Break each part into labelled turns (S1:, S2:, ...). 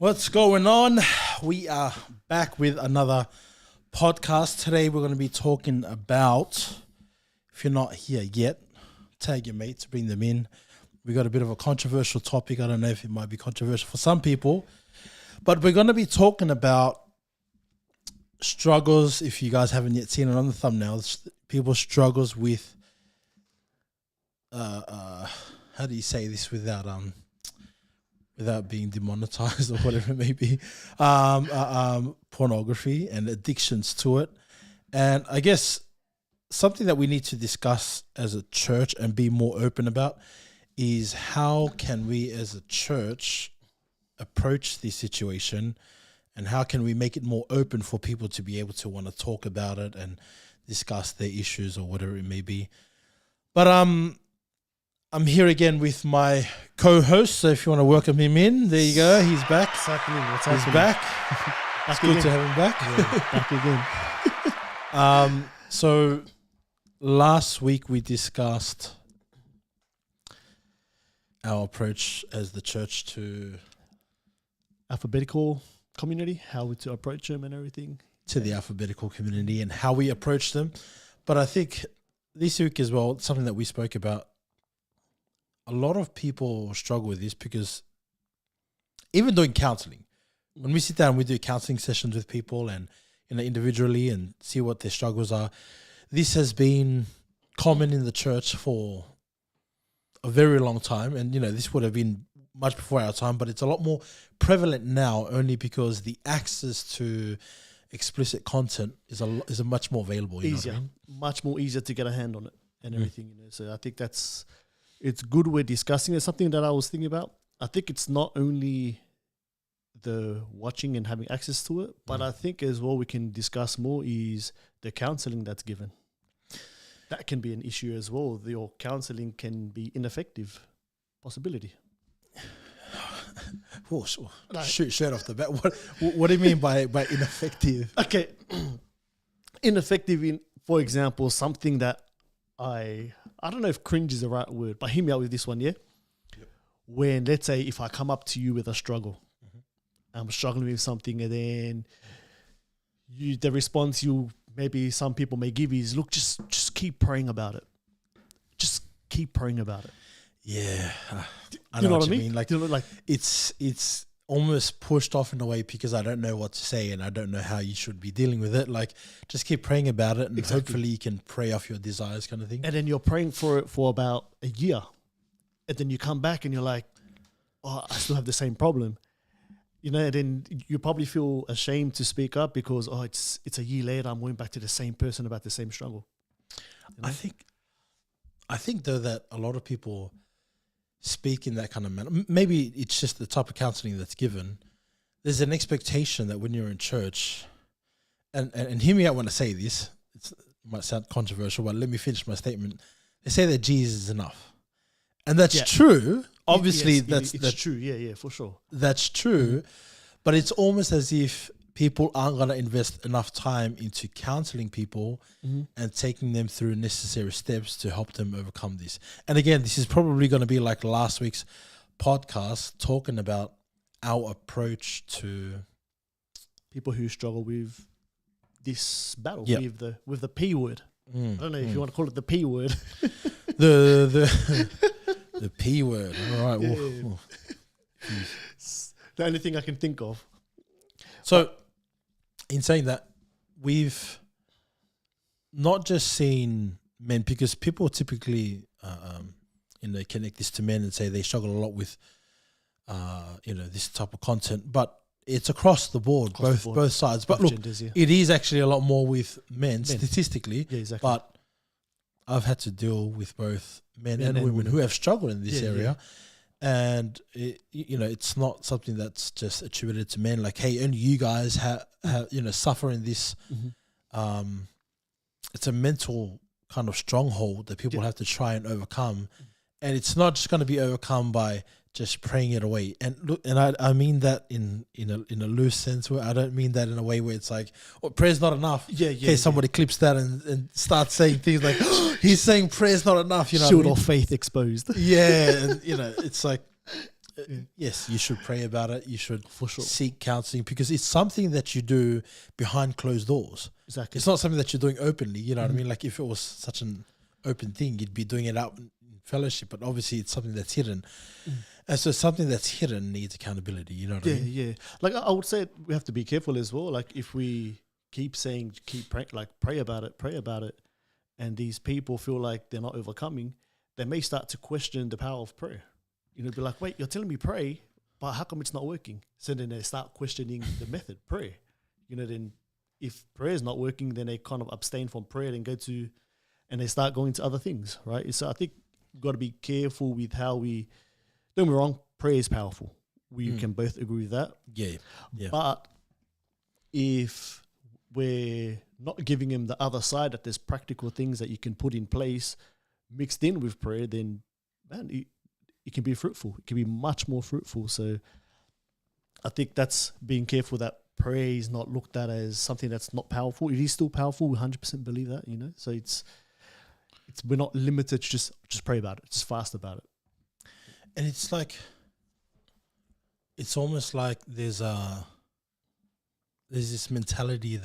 S1: What's going on? We are back with another podcast. Today we're going to be talking about, if you're not here yet, tag your mates, bring them in. We got a bit of a controversial topic. I don't know if it might be controversial for some people, but we're going to be talking about struggles. If you guys haven't yet seen it on the thumbnails, people's struggles with, how do you say this without being demonetized or whatever it may be, pornography and addictions to it. And I guess something that we need to discuss as a church and be more open about is how can we as a church approach this situation, and how can we make it more open for people to be able to want to talk about it and discuss their issues or whatever it may be. But I'm here again with my co-host, so if you want to welcome him in, there you go. He's back.
S2: What's happening?
S1: He's back. It's good to have him back.
S2: Yeah, back again.
S1: So last week we discussed our approach as the church to
S2: Alphabetical community, how to approach them and everything.
S1: To the alphabetical community and how we approach them. But I think this week as well, something that we spoke about, a lot of people struggle with this because even doing counseling, when we sit down, we do counseling sessions with people and individually and see what their struggles are. This has been common in the church for a very long time, and this would have been much before our time, but it's a lot more prevalent now only because the access to explicit content is a much more available.
S2: Easier, much more easier to get a hand on it and everything. So I think it's good we're discussing. It's something that I was thinking about. I think it's not only the watching and having access to it, but I think as well we can discuss more is the counseling that's given. That can be an issue as well. Your counseling can be ineffective. Possibility.
S1: Shoot straight off the bat. What do you mean by ineffective?
S2: Okay. Ineffective in, for example, something that I don't know if cringe is the right word, but hear me out with this one, yeah? Yep. When, let's say, if I come up to you with a struggle, I'm struggling with something, and then the response maybe some people may give is, look, just keep praying about it. Just keep praying about it.
S1: Yeah. I
S2: know what I mean?
S1: Like, it's almost pushed off in a way because I don't know what to say and I don't know how you should be dealing with it. Like, just keep praying about it and hopefully you can pray off your desires, kind of thing.
S2: And then you're praying for it for about a year. And then you come back and you're like, oh, I still have the same problem. And then you probably feel ashamed to speak up because, it's a year later, I'm going back to the same person about the same struggle.
S1: I think though that a lot of people speak in that kind of manner. Maybe it's just the type of counseling that's given. There's an expectation that when you're in church, and hear me out when I say this, it might sound controversial, but let me finish my statement. They say that Jesus is enough. And that's true. Obviously, that's
S2: true. Yeah, for sure.
S1: That's true. But it's almost as if people aren't going to invest enough time into counseling people and taking them through necessary steps to help them overcome this. And again, this is probably going to be like last week's podcast, talking about our approach to
S2: people who struggle with this battle, with the P word. I don't know if you want to call it the P word.
S1: The P word. All right.
S2: Yeah. The only thing I can think of.
S1: So, in saying that, we've not just seen men, because people typically, connect this to men and say they struggle a lot with, this type of content, but it's across the board, both sides. But look,
S2: genders,
S1: it is actually a lot more with men statistically.
S2: Yeah, exactly.
S1: But I've had to deal with both men and women who have struggled in this area. And it's not something that's just attributed to men. Like, hey, only you guys have suffer in this. It's a mental kind of stronghold that people have to try and overcome, and it's not just going to be overcome by just praying it away. And look, and I mean that in a loose sense. Where I don't mean that in a way where it's like, prayer's not enough. Somebody clips that and starts saying things like, he's saying prayer's not enough.
S2: Shield of faith exposed.
S1: Yeah, and it's like, yes, you should pray about it. You should
S2: For sure.
S1: seek counseling because it's something that you do behind closed doors.
S2: Exactly.
S1: It's not something that you're doing openly. You know what I mean? Like if it was such an open thing, you'd be doing it out in fellowship. But obviously, it's something that's hidden, and so something that's hidden needs accountability. You know what I mean?
S2: Yeah. Like I would say, we have to be careful as well. Like if we keep praying, like pray about it, and these people feel like they're not overcoming, they may start to question the power of prayer. You know, be like, wait, you're telling me pray, but how come it's not working? So then they start questioning the method, prayer. You know, then if prayer is not working, then they kind of abstain from prayer and and they start going to other things, right? So I think we've got to be careful with how we, don't get me wrong, prayer is powerful. We can both agree with that.
S1: Yeah.
S2: But if we're not giving him the other side, that there's practical things that you can put in place mixed in with prayer, then man, it can be fruitful. It can be much more fruitful. So I think that's being careful that prayer is not looked at as something that's not powerful. It is still powerful. We 100% believe that, you know. So it's we're not limited to just pray about it, just fast about it.
S1: And it's like, it's almost like there's this mentality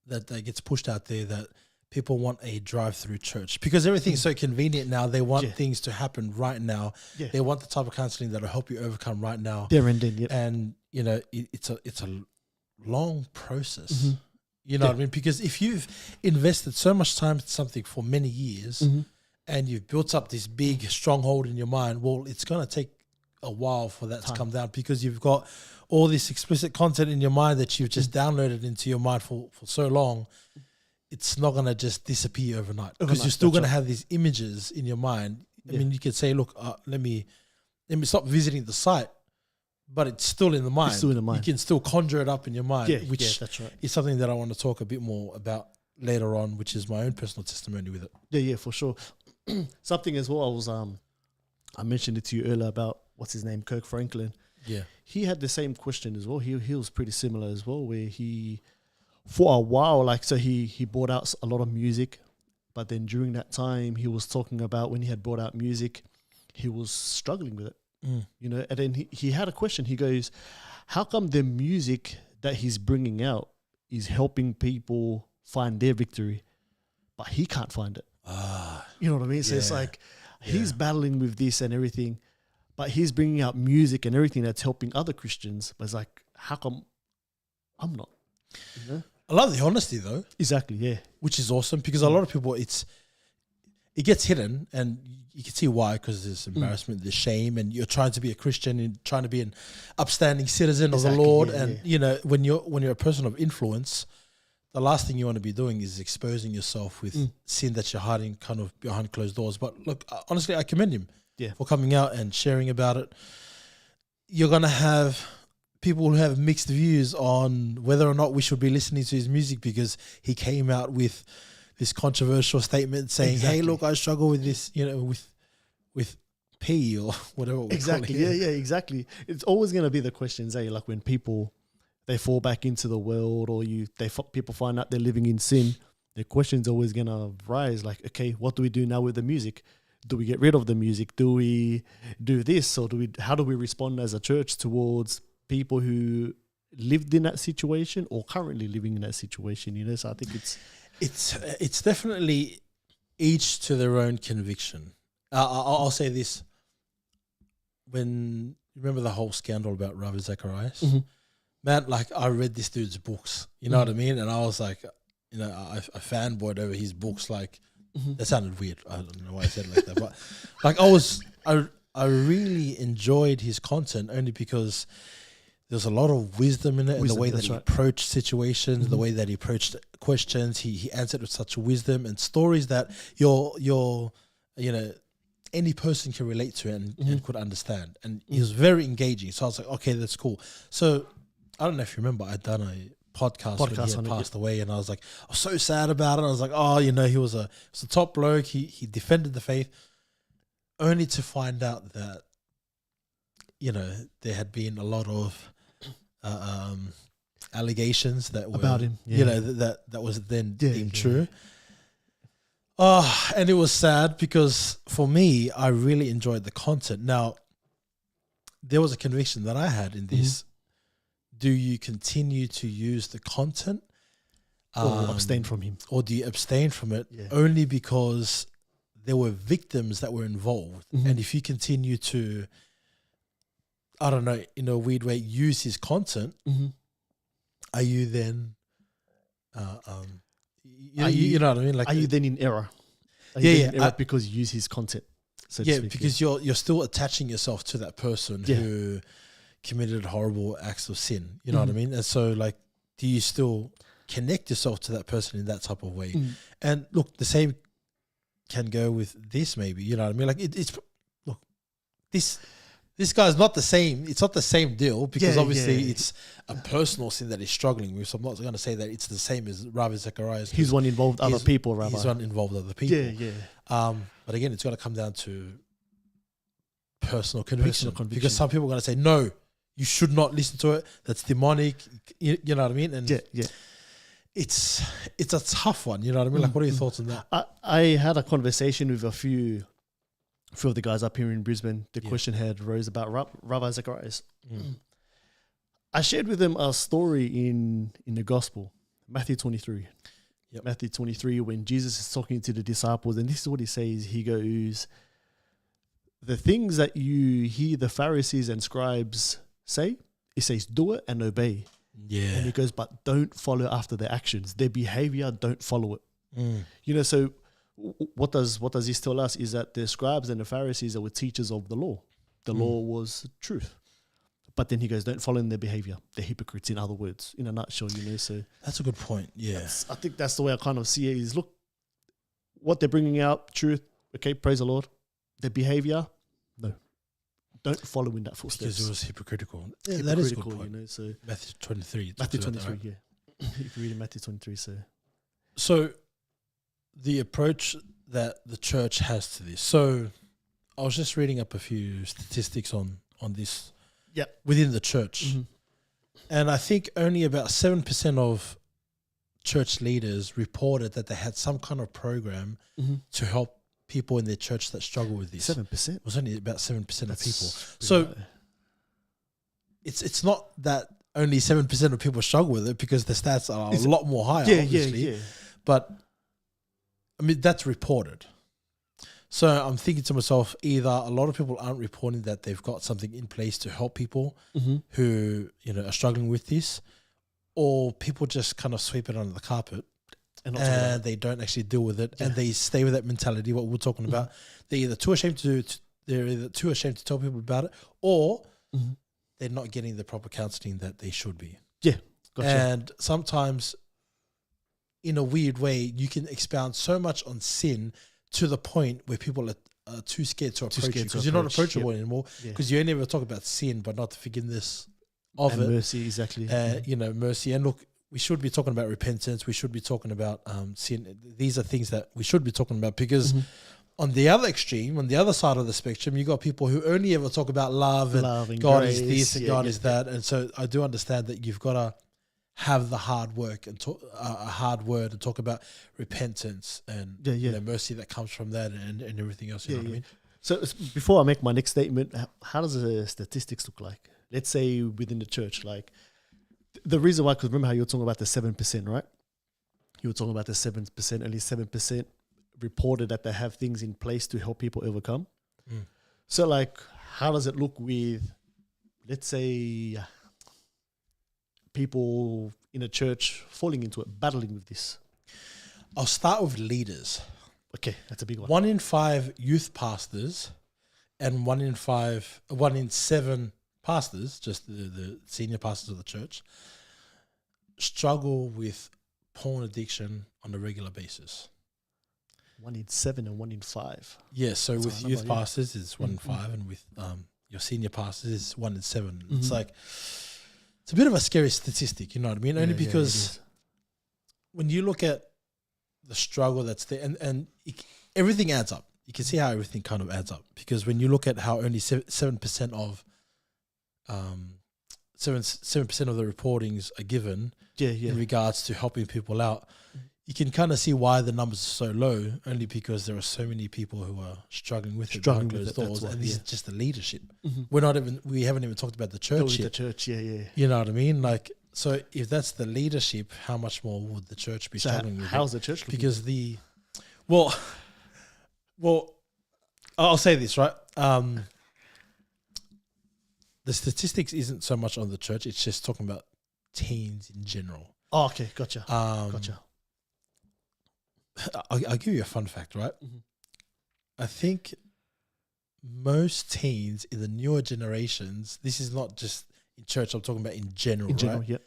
S1: that gets pushed out there that people want a drive-through church because everything's so convenient now. They want things to happen right now. Yeah. They want the type of counseling that will help you overcome right now.
S2: There and then, yep.
S1: And you know, it's a long process. You know what I mean? Because if you've invested so much time in something for many years and you've built up this big stronghold in your mind, well, it's going to take a while for that to come down because you've got all this explicit content in your mind that you've just downloaded into your mind for so long. It's not going to just disappear overnight because you're still going to have these images in your mind. I mean, you could say, look, let me stop visiting the site, but it's still in the mind.
S2: It's still in the mind.
S1: You can still conjure it up in your mind, which
S2: that's right.
S1: is something that I want to talk a bit more about later on, which is my own personal testimony with it.
S2: Yeah, for sure. Something as well, I mentioned it to you earlier about, what's his name, Kirk Franklin.
S1: Yeah.
S2: He had the same question as well. He was pretty similar as well, where he, for a while, like, so he brought out a lot of music, but then during that time, he was talking about when he had brought out music, he was struggling with it, you know, and then he had a question. He goes, how come the music that he's bringing out is helping people find their victory, but he can't find it? You know what I mean? So it's like, he's battling with this and everything, but he's bringing out music and everything that's helping other Christians. But it's like, how come I'm not? You know?
S1: I love the honesty though.
S2: Exactly, yeah.
S1: Which is awesome because a lot of people, it gets hidden and you can see why, because there's embarrassment, there's shame, and you're trying to be a Christian and trying to be an upstanding citizen of the Lord. You know, when you're a person of influence, the last thing you want to be doing is exposing yourself with sin that you're hiding kind of behind closed doors. But look, honestly, I commend him for coming out and sharing about it. You're going to have people who have mixed views on whether or not we should be listening to his music because he came out with this controversial statement saying, hey, look, I struggle with this, you know, with P or whatever.
S2: Exactly. Yeah, exactly. It's always going to be the questions, like when people, they fall back into the world or people find out they're living in sin, the question's always going to rise like, okay, what do we do now with the music? Do we get rid of the music? Do we do this? Or how do we respond as a church towards people who lived in that situation or currently living in that situation? You know, so I think it's
S1: definitely each to their own conviction. I'll say this. When you remember the whole scandal about Ravi Zacharias, man, like I read this dude's books, you know what I mean? And I was like, you know, I fanboyed over his books. Like that sounded weird. I don't know why I said it like that, but like I really enjoyed his content only because there's a lot of wisdom in it, and the way that he approached situations, the way that he approached questions. He answered with such wisdom and stories that your you know, any person can relate to and could understand. And he was very engaging. So I was like, okay, that's cool. So I don't know if you remember, I'd done a podcast when he had passed away, and I was like, I was so sad about it. I was like, oh, you know, he was a top bloke. He defended the faith, only to find out that, you know, there had been a lot of allegations that were
S2: about him,
S1: you know, that was then deemed true. And it was sad because for me, I really enjoyed the content. Now, there was a conviction that I had in this. Do you continue to use the content?
S2: Or abstain from him?
S1: Or do you abstain from it
S2: Yeah.
S1: only because there were victims that were involved? And if you continue to, I don't know, in a weird way, use his content, are you then, you know what I mean? Like,
S2: are you then in error? Are
S1: Yeah,
S2: you
S1: yeah,
S2: then in error
S1: I-
S2: because you use his content. So to
S1: yeah,
S2: speak,
S1: because you're still attaching yourself to that person
S2: Yeah.
S1: who committed horrible acts of sin. You know what I mean? And so, like, do you still connect yourself to that person in that type of way? And look, the same can go with this. Maybe, you know what I mean? Like, it's look, this guy's not the same. It's not the same deal because
S2: Yeah,
S1: obviously
S2: yeah.
S1: it's a personal sin that he's struggling with. So I'm not going to say that it's the same as Ravi Zacharias.
S2: he's one involved other
S1: he's-
S2: people, rather.
S1: He's one involved other people.
S2: Yeah.
S1: But again, it's got to come down to personal conviction.
S2: Personal conviction.
S1: Because some people are going to say, no, you should not listen to it. That's demonic. You know what I mean? And
S2: Yeah.
S1: it's a tough one. You know what I mean? Like, what are your thoughts on that?
S2: I had a conversation with a few of the guys up here in Brisbane. The question had rose about Rabbi Zacharias. I shared with them a story in the gospel, Matthew 23.
S1: Yep.
S2: Matthew 23, when Jesus is talking to the disciples, and this is what he says. He goes, the things that you hear the Pharisees and scribes say, he says, do it and obey.
S1: Yeah.
S2: And he goes, but don't follow after their actions. Their behavior, don't follow it. You know, so what does this tell us is that the scribes and the Pharisees were teachers of the law. The law was truth. But then he goes, don't follow in their behavior. They're hypocrites, in other words, in a nutshell, you know. So
S1: That's a good point. Yeah.
S2: I think that's the way I kind of see it is, look, what they're bringing out, truth, okay, praise the Lord. Their behavior, no. Don't follow in that footsteps.
S1: Because it was hypocritical. Yeah, that is a good
S2: Hypocritical,
S1: point.
S2: you know. So
S1: Matthew 23.
S2: Matthew
S1: talks about
S2: 23,
S1: that, right?
S2: yeah. If you read in Matthew 23, so
S1: So the approach that the church has to this. So I was just reading up a few statistics on this within the church. And I think only about 7% of church leaders reported that they had some kind of program to help people in their church that struggle with this.
S2: 7%.
S1: It was only about 7% of
S2: That's
S1: people.
S2: pretty
S1: So
S2: low.
S1: it's not that only 7% of people struggle with it, because the stats are a lot more higher, obviously.
S2: Yeah.
S1: But I mean, that's reported. So I'm thinking to myself, either a lot of people aren't reporting that they've got something in place to help people who, you know, are struggling with this, or people just kind of sweep it under the carpet and they don't actually deal with it, and they stay with that mentality, what we're talking about. They're either too ashamed to tell people about it, or they're not getting the proper counseling that they should be.
S2: Yeah, gotcha.
S1: And sometimes, in a weird way, you can expound so much on sin to the point where people are too scared to approach you, because you're not approachable anymore, because you only ever talk about sin but not the forgiveness of
S2: and
S1: it.
S2: mercy, exactly.
S1: You know, mercy. And look, we should be talking about repentance. We should be talking about sin. These are things that we should be talking about, because on the other extreme, on the other side of the spectrum, you got people who only ever talk about love and God
S2: grace,
S1: is this and God is that. And so I do understand that you've got to have the hard work and a hard word and talk about repentance and you know, mercy that comes from that and everything else. You know what I mean?
S2: So before I make my next statement, how does the statistics look like? Let's say within the church, like the reason why, because remember how you were talking about the 7%, right? You were talking about the 7%, only 7% reported that they have things in place to help people overcome. So like, how does it look with, let's say, people in a church falling into it, battling with this?
S1: I'll start with leaders.
S2: Okay, that's a big one.
S1: 1 in 5 youth pastors and 1 in 7 pastors, just the senior pastors of the church, struggle with porn addiction on a regular basis.
S2: 1 in 7 and 1 in 5.
S1: Yeah, so
S2: That's
S1: with
S2: a
S1: youth
S2: number,
S1: pastors it's 1 in 5, and with your senior pastors it's 1 in 7. It's like, it's a bit of a scary statistic, you know what I mean? Only because when you look at the struggle that's there, and everything adds up. You can see how everything kind of adds up, because when you look at how only 7% of 7% of the reportings are given in regards to helping people out, you can kind of see why the numbers are so low, only because there are so many people who are struggling with it behind closed doors, and this is just the leadership. We haven't even talked about the church yet.
S2: The church, yeah.
S1: You know what I mean? Like, so if that's the leadership, how much more would the church be struggling with?
S2: How's the church looking?
S1: Because well, I'll say this, right? The statistics isn't so much on the church; it's just talking about teens in general.
S2: Oh, okay, gotcha. Gotcha.
S1: I'll give you a fun fact, right? I think most teens in the newer generations, this is not just in church, I'm talking about in general, right?
S2: Yeah.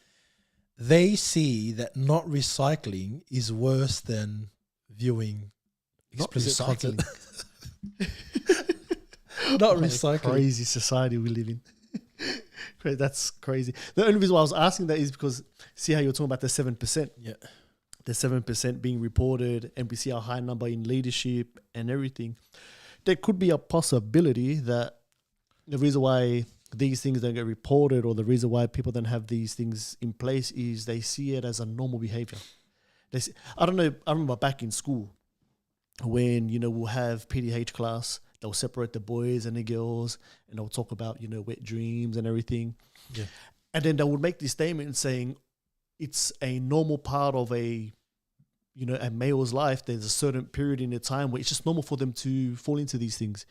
S1: They see that not recycling is worse than viewing explicit content. Not recycling.
S2: Crazy society we live in. That's crazy. The only reason why I was asking that is because see how you're talking about the 7%.
S1: Yeah.
S2: The 7% being reported, and we see a high number in leadership and everything. There could be a possibility that the reason why these things don't get reported, or the reason why people don't have these things in place, is they see it as a normal behavior. I don't know. I remember back in school when, we'll have PDH class, they'll separate the boys and the girls, and they'll talk about, wet dreams and everything.
S1: Yeah.
S2: And then they would make this statement saying it's a normal part of a male's life. There's a certain period in their time where it's just normal for them to fall into these things.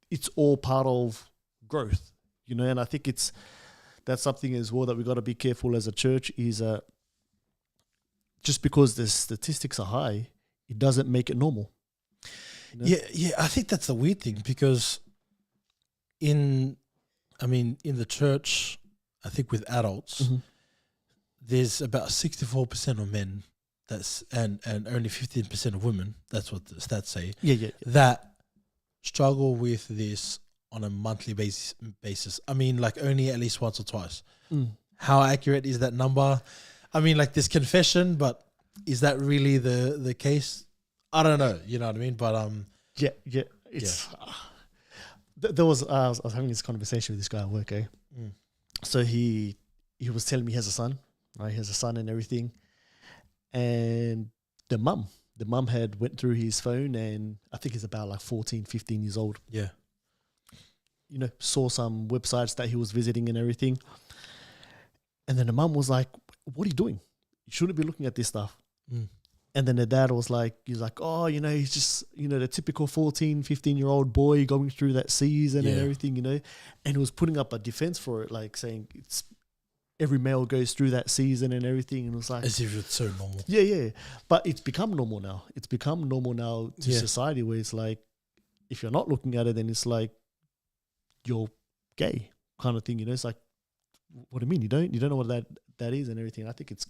S2: It's all part of growth, and I think that's something as well that we got to be careful as a church is just because the statistics are high, it doesn't make it normal.
S1: Yeah, I think that's the weird thing, because in the church, I think with adults, there's about 64% of men and only 15% of women, that's what the stats say, that struggle with this on a monthly basis. I mean, like only at least once or twice. How accurate is that number? I mean, like this confession, but is that really the case? I don't know. You know what I mean? But
S2: it's there was I was having this conversation with this guy at work. So he was telling me he has a son, right? He has a son and everything, and the mum had went through his phone, and I think he's about like 14, 15 years old.
S1: Yeah,
S2: saw some websites that he was visiting and everything, and then the mum was like, "What are you doing? You shouldn't be looking at this stuff." And then the dad was like, oh, he's just, the typical 14, 15-year-old boy going through that season and everything, and he was putting up a defense for it, like saying it's every male goes through that season and everything. And it was like,
S1: as if it's so normal.
S2: Yeah. But it's become normal now. It's become normal now to society, where it's like, if you're not looking at it, then it's like you're gay kind of thing. It's like, what do you mean? You don't know what that is and everything. I think it's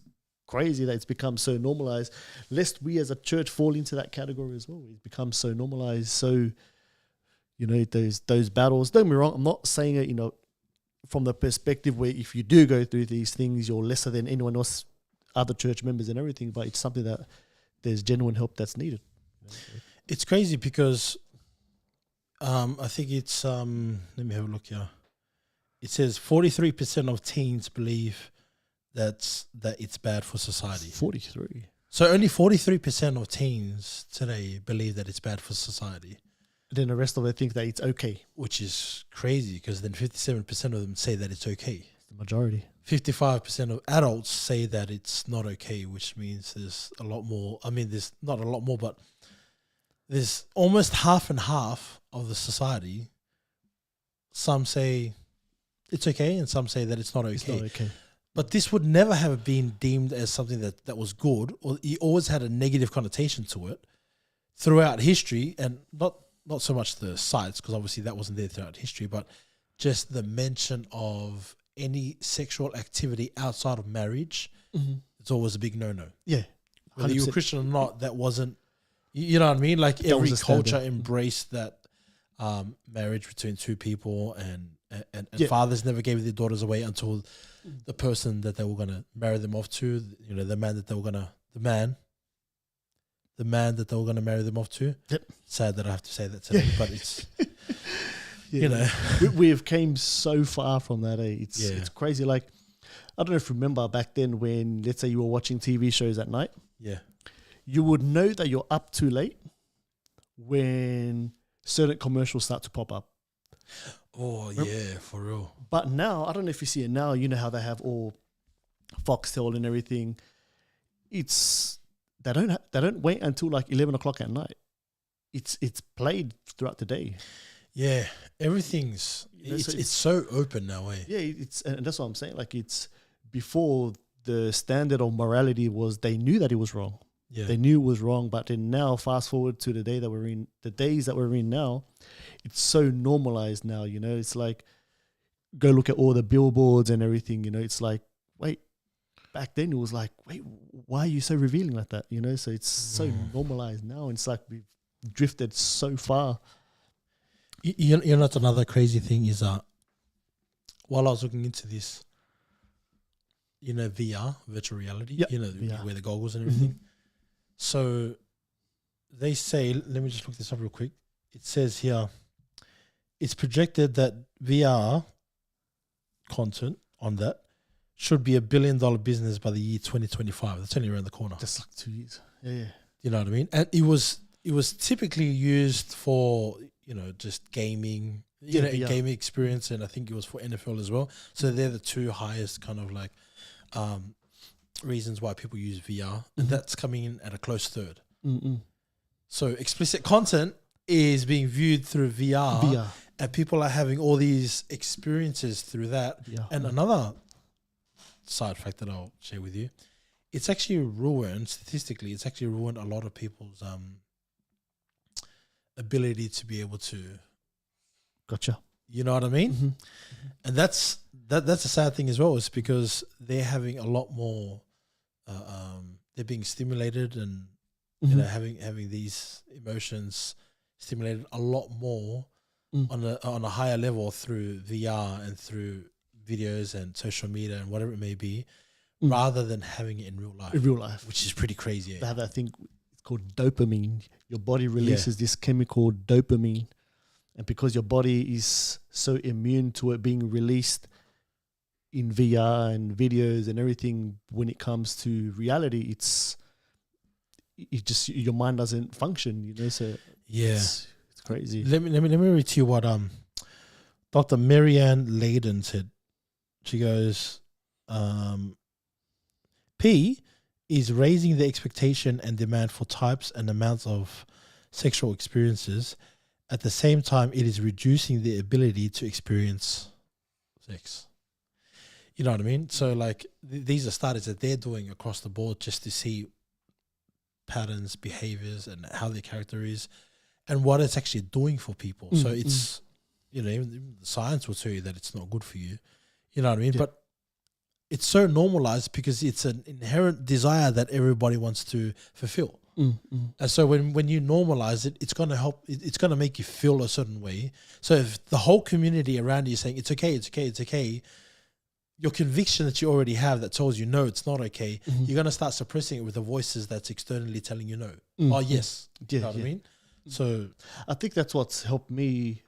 S2: crazy that it's become so normalized, lest we as a church fall into that category as well. It's become so normalized. So, those battles, don't get me wrong, I'm not saying it, from the perspective where if you do go through these things, you're lesser than anyone else, other church members and everything, but it's something that there's genuine help that's needed.
S1: It's crazy because I think it's, let me have a look here. It says 43% of teens believe that it's bad for society.
S2: 43.
S1: So only 43% of teens today believe that it's bad for society.
S2: Then the rest of it think that it's okay.
S1: Which is crazy, because then 57% of them say that it's okay.
S2: The majority.
S1: 55% of adults say that it's not okay, which means there's a lot more. I mean, there's not a lot more, but there's almost half and half of the society. Some say it's okay and some say that it's not okay.
S2: It's not okay.
S1: But this would never have been deemed as something that was good, or it always had a negative connotation to it throughout history, and not so much the sites, because obviously that wasn't there throughout history, but just the mention of any sexual activity outside of marriage. It's always a big no-no.
S2: Yeah. 100%.
S1: Whether you're Christian or not, that wasn't, you know what I mean? Like every culture embraced that marriage between two people, and fathers never gave their daughters away until the person that they were going to marry them off to, the man that they were going to, the man that they were going to marry them off to.
S2: Yep.
S1: Sad that I have to say that today, but it's,
S2: we've came so far from that. It's crazy. Like, I don't know if you remember back then when, let's say you were watching TV shows at night.
S1: Yeah.
S2: you would know that you're up too late when certain commercials start to pop up.
S1: Oh, yeah, for real.
S2: But now, I don't know if you see it now, you know how they have all Foxtel and everything. It's they don't wait until like 11 o'clock at night. It's played throughout the day.
S1: Yeah, everything's it's so open now, eh?
S2: Yeah, and that's what I'm saying. Like, it's before the standard of morality was they knew that it was wrong.
S1: Yeah.
S2: They knew it was wrong, but then now fast forward to the days that we're in now, it's so normalized now, you know. It's like, go look at all the billboards and everything, you know. It's like, wait, back then it was like, wait, why are you so revealing like that? You know, so it's so normalized now. And it's like we've drifted so far.
S1: You know, that's another crazy thing is while I was looking into this, you know, VR, virtual reality,
S2: Yep.
S1: you know,
S2: VR.
S1: you wear the goggles and everything. So they say, let me just look this up real quick. It says here, it's projected that VR content on that should be $1 billion business by the year 2025. That's only around the corner.
S2: Just like 2 years. Yeah.
S1: You know what I mean? And it was typically used for, you know, just gaming, you know, a gaming experience, and I think it was for NFL as well. So they're the two highest kind of like reasons why people use VR, and that's coming in at a close third. So explicit content is being viewed through VR, and people are having all these experiences through that. And another side fact that I'll share with you, it's actually ruined, statistically, it's actually ruined a lot of people's ability to be able to, you know what I mean? And that's a sad thing as well, is because they're having a lot more they're being stimulated, and you know, having these emotions stimulated a lot more on a higher level through VR and through videos and social media and whatever it may be, rather than having it in real life. Which is pretty crazy.
S2: They have that thing, it's called dopamine. Your body releases this chemical dopamine, and because your body is so immune to it being released in VR and videos and everything, when it comes to reality, it's your mind doesn't function, you know. So it's crazy.
S1: Let me read to you what Dr. Marianne Layden said. She goes, P is raising the expectation and demand for types and amounts of sexual experiences. At the same time, it is reducing the ability to experience sex. You know what I mean? So like these are studies that they're doing across the board just to see patterns, behaviors, and how their character is, and what it's actually doing for people. So it's, you know, even the science will tell you that it's not good for you. You know what I mean? But it's so normalized because it's an inherent desire that everybody wants to fulfill. And so when you normalize it, it's going to help. It's going to make you feel a certain way. So if the whole community around you is saying it's okay, it's okay, it's okay, your conviction that you already have that tells you no, it's not okay, you're going to start suppressing it with the voices that's externally telling you no. Oh, yes. You know what I mean? So
S2: I think that's what's helped me.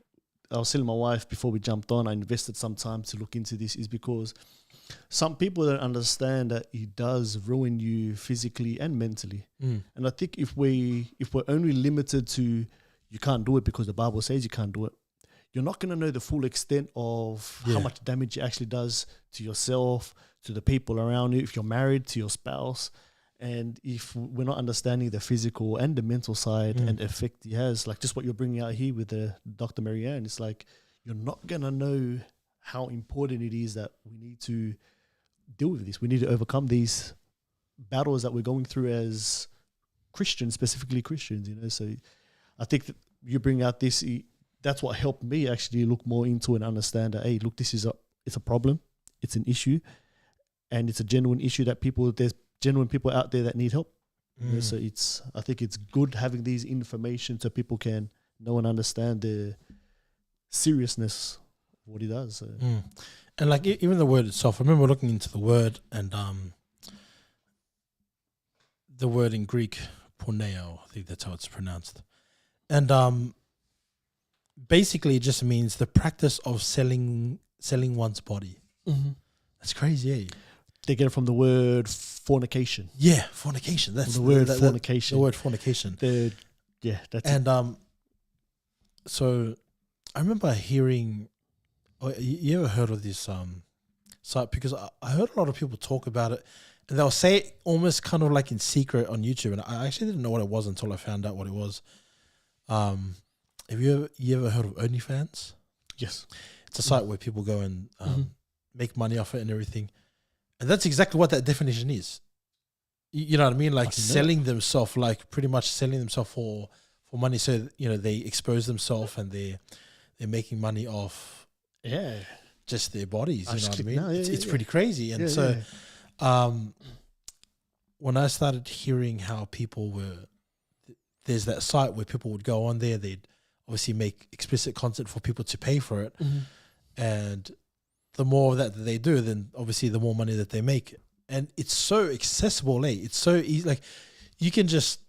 S2: I was telling my wife before we jumped on, I invested some time to look into this, is because some people don't understand that it does ruin you physically and mentally. And I think if we're only limited to you can't do it because the Bible says you can't do it, you're not going to know the full extent of how much damage it actually does to yourself, to the people around you, if you're married, to your spouse. And if we're not understanding the physical and the mental side and effect it has, like just what you're bringing out here with the Dr. Marianne, it's like you're not going to know how important it is that we need to deal with this. We need to overcome these battles that we're going through as Christians, specifically Christians, you know. So I think that you bring out this, that's what helped me actually look more into and understand that, hey, look, this is it's a problem, it's an issue, and it's a genuine issue that there's genuine people out there that need help. You know, so I think it's good having these information so people can know and understand the seriousness of what he does. So.
S1: And like even the word itself, I remember looking into the word, and the word in Greek, porneo, I think that's how it's pronounced. And basically it just means the practice of selling one's body. That's crazy, eh?
S2: They get it from the word fornication.
S1: Yeah, fornication. That's
S2: the word fornication.
S1: The word fornication.
S2: That's
S1: and so I remember hearing. You ever heard of this site? Because I heard a lot of people talk about it, and they'll say it almost kind of like in secret on YouTube, and I actually didn't know what it was until I found out what it was. Have you ever heard of OnlyFans?
S2: Yes.
S1: It's a site where people go and make money off it and everything. And that's exactly what that definition is. You know what I mean? Like selling themselves, like pretty much selling themselves for money. So, they expose themselves and they're making money off just their bodies. You know what I mean? It's pretty crazy. And when I started hearing how people there's that site where people would go on there, they'd obviously make explicit content for people to pay for it. And the more of that they do, then obviously the more money that they make. And it's so accessible, It's so easy. Like, you can just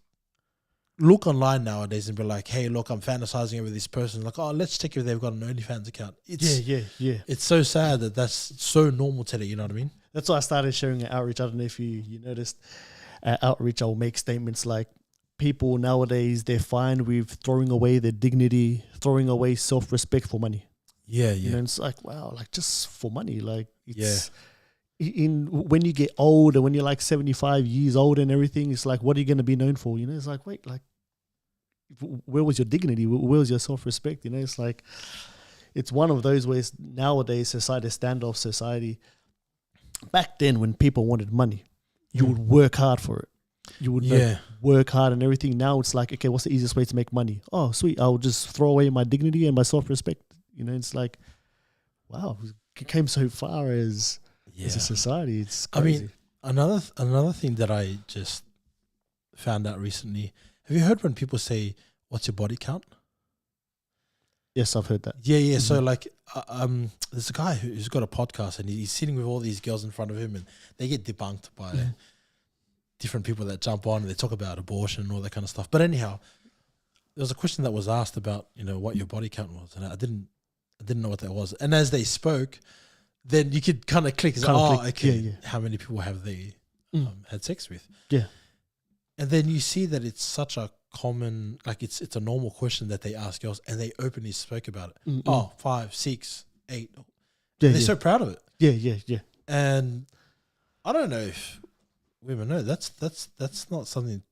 S1: look online nowadays and be like, hey, look, I'm fantasizing over this person. Like, oh, let's check if they've got an OnlyFans account. It's so sad that that's so normal today, you know what I mean?
S2: That's why I started sharing at Outreach. I don't know if you noticed. At Outreach, I'll make statements like, people nowadays, they're fine with throwing away their dignity, throwing away self-respect for money. It's like, wow, like just for money. Like, it's when you get old and when you're like 75 years old and everything, it's like, what are you going to be known for? It's like, wait, like, where was your dignity? Where was your self-respect? It's like, it's one of those ways nowadays, society, standoff society. Back then, when people wanted money, you would work hard for it. You would work hard and everything. Now it's like, okay, what's the easiest way to make money? Oh, sweet. I'll just throw away my dignity and my self-respect. It's like, wow, it came so far as a society. It's crazy.
S1: I mean, another thing that I just found out recently. Have you heard when people say, what's your body count?
S2: Yes, I've heard that.
S1: Yeah. So like, there's a guy who's got a podcast and he's sitting with all these girls in front of him and they get debunked by different people that jump on and they talk about abortion and all that kind of stuff. But anyhow, there was a question that was asked about, what your body count was. And I didn't know what that was. And as they spoke, then you could kind of click. How many people have they had sex with?
S2: Yeah.
S1: And then you see that it's such a common, like it's a normal question that they ask girls and they openly spoke about it. 5, 6, 8. They're so proud of it.
S2: Yeah.
S1: And I don't know if women know that's not something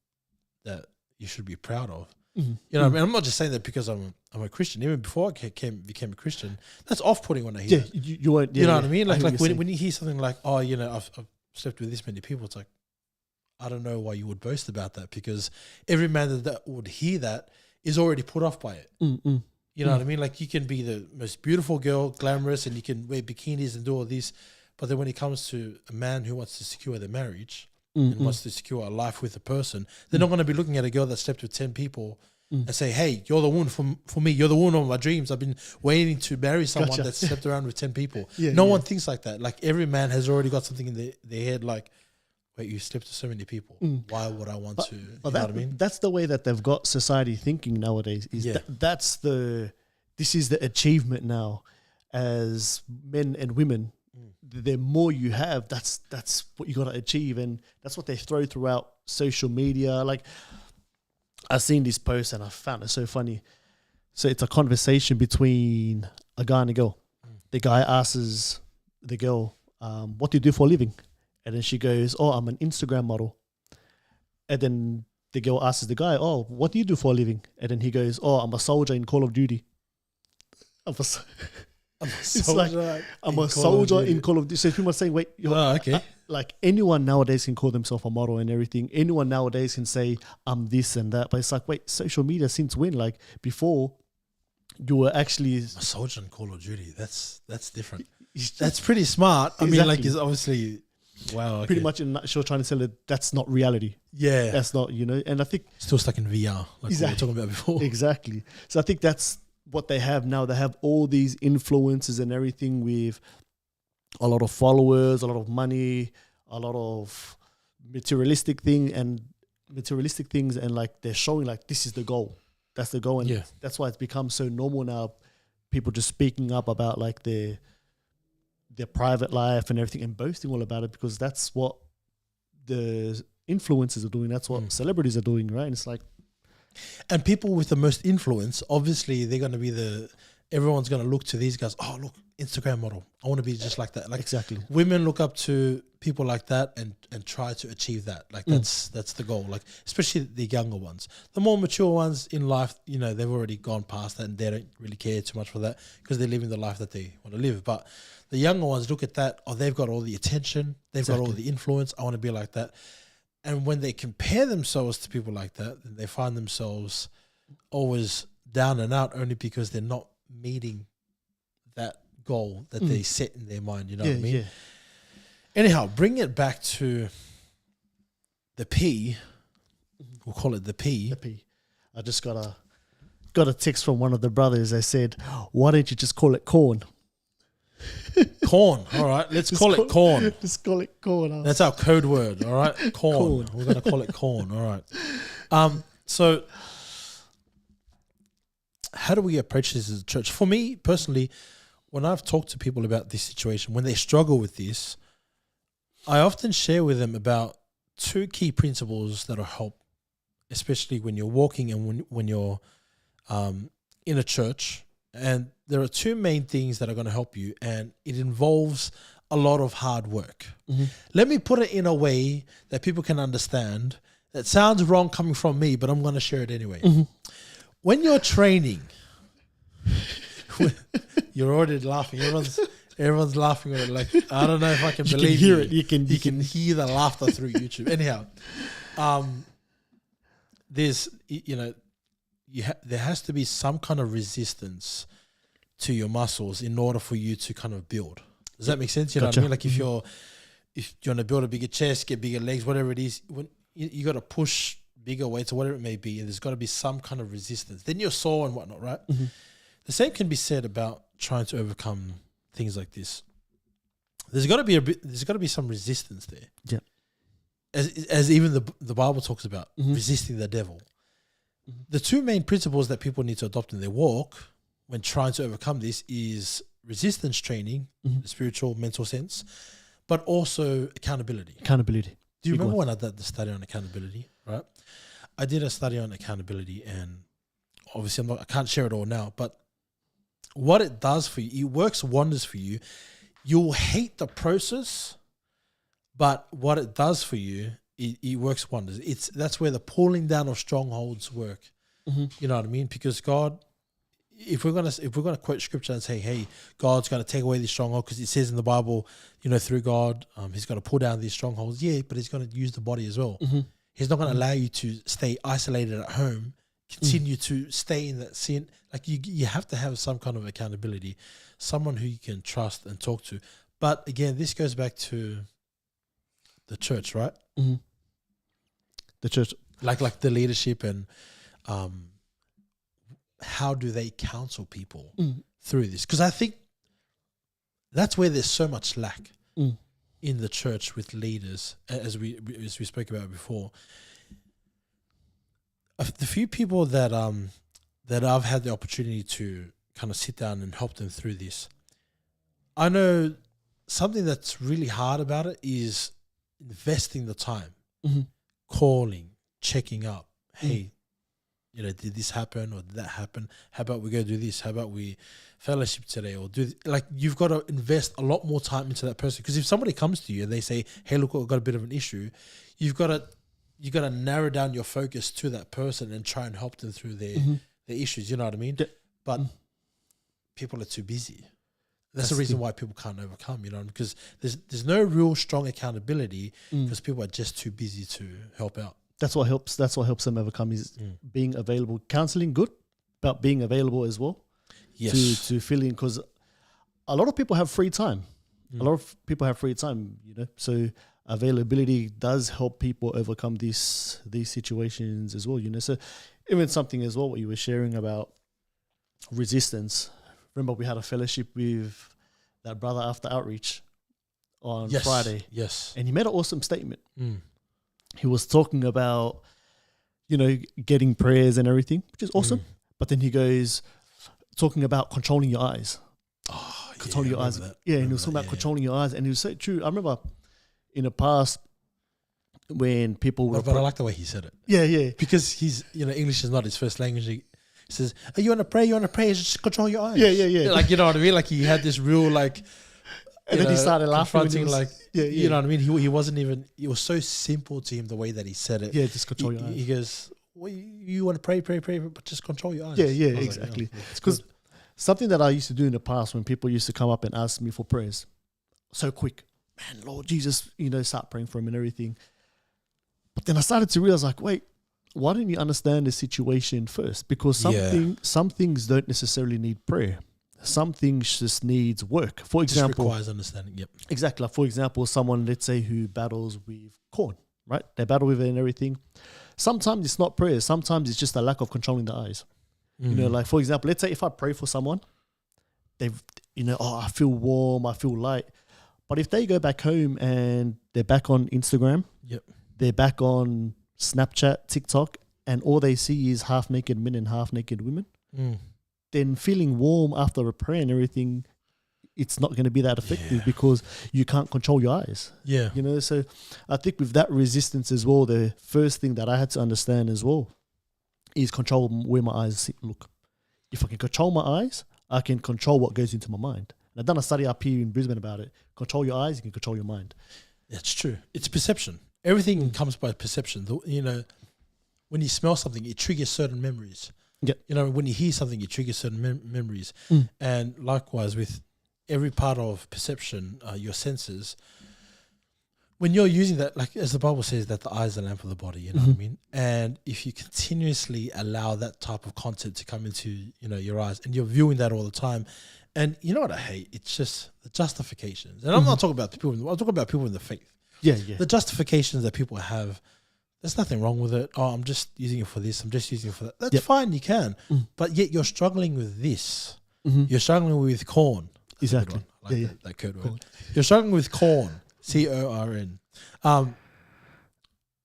S1: that you should be proud of. I mean, I'm not just saying that because I'm a Christian. Even before I became a Christian, that's off-putting when I hear that.
S2: You weren't.
S1: You know what I mean? Like when you hear something like, oh, I've slept with this many people, it's like, I don't know why you would boast about that, because every man that would hear that is already put off by it. You know what I mean? Like, you can be the most beautiful girl, glamorous, and you can wear bikinis and do all this, but then when it comes to a man who wants to secure their marriage and wants to secure a life with a person, they're not going to be looking at a girl that slept with 10 people and say, hey, you're the one for me. You're the one of my dreams. I've been waiting to marry someone that slept around with 10 people. No one thinks like that. Like, every man has already got something in their head like, wait, you slept with so many people. Why would I want to? You know what I mean?
S2: That's the way that they've got society thinking nowadays. This is the achievement now as men and women. The more you have, that's what you got to achieve, and that's what they throw throughout social media. Like, I've seen this post and I found it so funny. So it's a conversation between a guy and a girl. The guy asks the girl, "What do you do for a living?" And then she goes, "Oh, I'm an Instagram model." And then the girl asks the guy, "Oh, what do you do for a living?" And then he goes, "Oh, I'm a soldier in Call of Duty." It's like, I'm a soldier in Call of Duty. So people are saying, wait,
S1: okay.
S2: Like, anyone nowadays can call themselves a model and everything. Anyone nowadays can say, I'm this and that. But it's like, wait, social media since when? Like, before, you were actually
S1: a soldier in Call of Duty. That's different. That's pretty smart. I mean, like, it's obviously, wow. Okay.
S2: Pretty much in a nutshell, trying to tell it that's not reality.
S1: Yeah.
S2: That's not, and I think.
S1: Still stuck in VR, like what we were talking about before.
S2: Exactly. So I think that's what they have now. They have all these influences and everything with a lot of followers, a lot of money, a lot of materialistic things, and like they're showing like this is the goal. That's the goal, and that's why it's become so normal now. People just speaking up about like their their private life and everything and boasting all about it, because that's what the influencers are doing. That's what celebrities are doing, right? And it's like,
S1: and people with the most influence, obviously, they're going to be everyone's going to look to these guys. Oh, look, Instagram model. I want to be just like that. Like
S2: exactly.
S1: Women look up to people like that and try to achieve that. Like that's the goal. Like especially the younger ones. The more mature ones in life, you know, they've already gone past that and they don't really care too much for that because they're living the life that they want to live. But the younger ones look at that. Oh, they've got all the attention. They've got all the influence. I want to be like that. And when they compare themselves to people like that, then they find themselves always down and out only because they're not meeting that goal that they set in their mind. You know what I mean?
S2: Yeah.
S1: Anyhow, bring it back to the P. We'll call it the P.
S2: The P. I just got a text from one of the brothers. They said, "Why don't you just call it corn?"
S1: Corn. All right, let's call it corn.
S2: Just call it corn.
S1: That's our code word. All right, corn. We're going to call it corn. All right. So how do we approach this as a church? For me personally, when I've talked to people about this situation, when they struggle with this, I often share with them about two key principles that will help, especially when you're walking and when you're in a church. And there are two main things that are going to help you, and it involves a lot of hard work. Let me put it in a way that people can understand. That sounds wrong coming from me, but I'm going to share it anyway. When you're training, you're already laughing. Everyone's laughing at it. Like, I don't know if I can believe
S2: hear it.
S1: You can hear the laughter through YouTube. Anyhow, there's, you know, there has to be some kind of resistance to your muscles in order for you to kind of build. Does that make sense? You know what I mean? Like if you want to build a bigger chest, get bigger legs, whatever it is, when you got to push bigger weights or whatever it may be, and there's got to be some kind of resistance. Then you're sore and whatnot, right? The same can be said about trying to overcome things like this. There's got to be some resistance there.
S2: Yeah.
S1: As even the Bible talks about resisting the devil. The two main principles that people need to adopt in their walk when trying to overcome this is resistance training, the spiritual, mental sense, but also accountability.
S2: Accountability.
S1: Do you remember when I did the study on accountability, right? I did a study on accountability, and obviously I can't share it all now, but what it does for you, it works wonders for you. You'll hate the process, but what it does for you, it works wonders. That's where the pulling down of strongholds work. You know what I mean? Because God, if we're gonna quote scripture and say, "Hey, God's gonna take away these strongholds," because it says in the Bible, you know, through God, He's gonna pull down these strongholds. Yeah, but He's gonna use the body as well. He's not gonna allow you to stay isolated at home, continue to stay in that sin. Like you have to have some kind of accountability, someone who you can trust and talk to. But again, this goes back to the church, right? The church, like the leadership, and how do they counsel people through this? Because I think that's where there's so much lack in the church with leaders, as we spoke about before. The few people that I've had the opportunity to kind of sit down and help them through this, I know something that's really hard about it is investing the time, calling, checking up. Hey, you know, did this happen or did that happen? How about we go do this? How about we fellowship today or do like you've got to invest a lot more time into that person, because if somebody comes to you and they say, "Hey, look, I've got a bit of an issue," you got to narrow down your focus to that person and try and help them through their issues. You know what I mean? But people are too busy. That's the reason why people can't overcome, you know, because there's no real strong accountability because people are just too busy to help out. That's what helps them overcome is being available. Counseling, good, but being available as well. Yes. To fill in, because a lot of people have free time. A lot of people have free time, you know, so availability does help people overcome these situations as well, you know. So even something as well, what you were sharing about resistance. Remember, we had a fellowship with that brother after outreach on Friday. Yes. And he made an awesome statement. He was talking about, you know, getting prayers and everything, which is awesome. But then he goes, talking about controlling your eyes. Oh,
S2: controlling your eyes.
S1: That.
S2: Yeah, and he was talking about controlling your eyes, and it was so true. I remember in the past when people were,
S1: but I like the way he said it.
S2: Yeah,
S1: because he's English is not his first language. He says, "Oh, you want to pray? You want to pray? Just control your eyes."
S2: Yeah.
S1: Like, you know what I mean? Like, he had this real like.
S2: And then he started laughing.
S1: Confronting,
S2: was,
S1: like, you know what I mean? He wasn't even. It was so simple to him the way that he said it.
S2: Yeah, just control your eyes.
S1: He goes, "Well, you want to pray, but just control your eyes."
S2: Yeah, exactly. Because something that I used to do in the past when people used to come up and ask me for prayers, so quick, man, Lord Jesus, start praying for him and everything. But then I started to realize, like, wait, why didn't you understand the situation first? Because some things don't necessarily need prayer. Some things just needs work. For example,
S1: just requires understanding. Yep.
S2: Exactly. Like, for example, someone, let's say, who battles with corn, right? They battle with it and everything. Sometimes it's not prayer. Sometimes it's just a lack of controlling the eyes. Like, for example, let's say if I pray for someone, they've, I feel warm, I feel light. But if they go back home and they're back on Instagram, they're back on Snapchat, TikTok, and all they see is half-naked men and half-naked women, then feeling warm after a prayer and everything, it's not going to be that effective because you can't control your eyes.
S1: Yeah.
S2: So I think with that resistance as well, the first thing that I had to understand as well is control where my eyes look. If I can control my eyes, I can control what goes into my mind. And I've done a study up here in Brisbane about it. Control your eyes, you can control your mind.
S1: That's true. It's perception. Everything comes by perception. When you smell something, it triggers certain memories.
S2: Yeah.
S1: When you hear something, it triggers certain memories. And likewise with every part of perception, your senses, when you're using that, like as the Bible says, that the eye is the lamp of the body, you know what I mean? And if you continuously allow that type of content to come into, your eyes, and you're viewing that all the time, and you know what I hate? It's just the justifications. And I'm not talking about people, I'm talking about people in the faith.
S2: Yeah.
S1: The justifications that people have, there's nothing wrong with it. Oh, I'm just using it for this. I'm just using it for that. That's fine. You can. But yet you're struggling with this. You're struggling with corn. That's
S2: exactly.
S1: That code word. You're struggling with corn. CORN.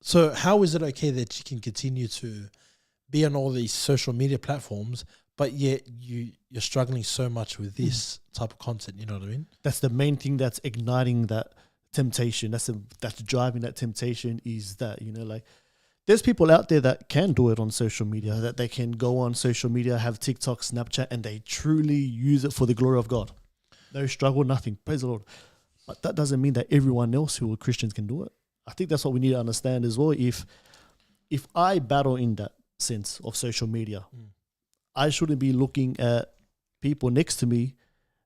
S1: So how is it okay that you can continue to be on all these social media platforms, but yet you're struggling so much with this type of content? You know what I mean? That's
S2: the main thing that's igniting that temptation. That's driving that temptation is that, there's people out there that can do it on social media, that they can go on social media, have TikTok, Snapchat, and they truly use it for the glory of God. No struggle, nothing. Praise the Lord. But that doesn't mean that everyone else who are Christians can do it. I think that's what we need to understand as well. If I battle in that sense of social media, I shouldn't be looking at people next to me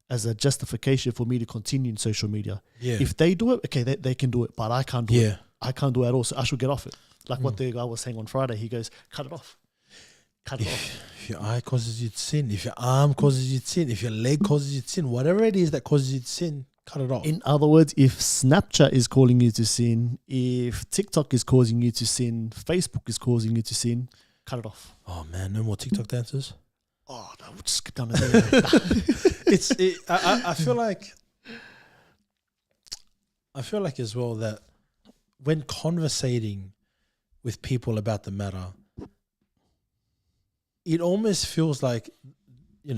S2: as a justification for me to continue in social media. Yeah. If they do it, okay, they can do it, but I can't do it. I can't do it at all, so I should get off it. Like what the guy was saying on Friday, he goes, cut it off. Cut it off.
S1: If your eye causes you to sin, if your arm causes you to sin, if your leg causes you to sin, whatever it is that causes you to sin, cut it off.
S2: In other words, if Snapchat is calling you to sin, if TikTok is causing you to sin, Facebook is causing you to sin, cut it off.
S1: Oh man, no more TikTok dances.
S2: Oh, no, we'll just skip down the day.
S1: I feel like as well that when conversating with people about the matter, it almost feels like,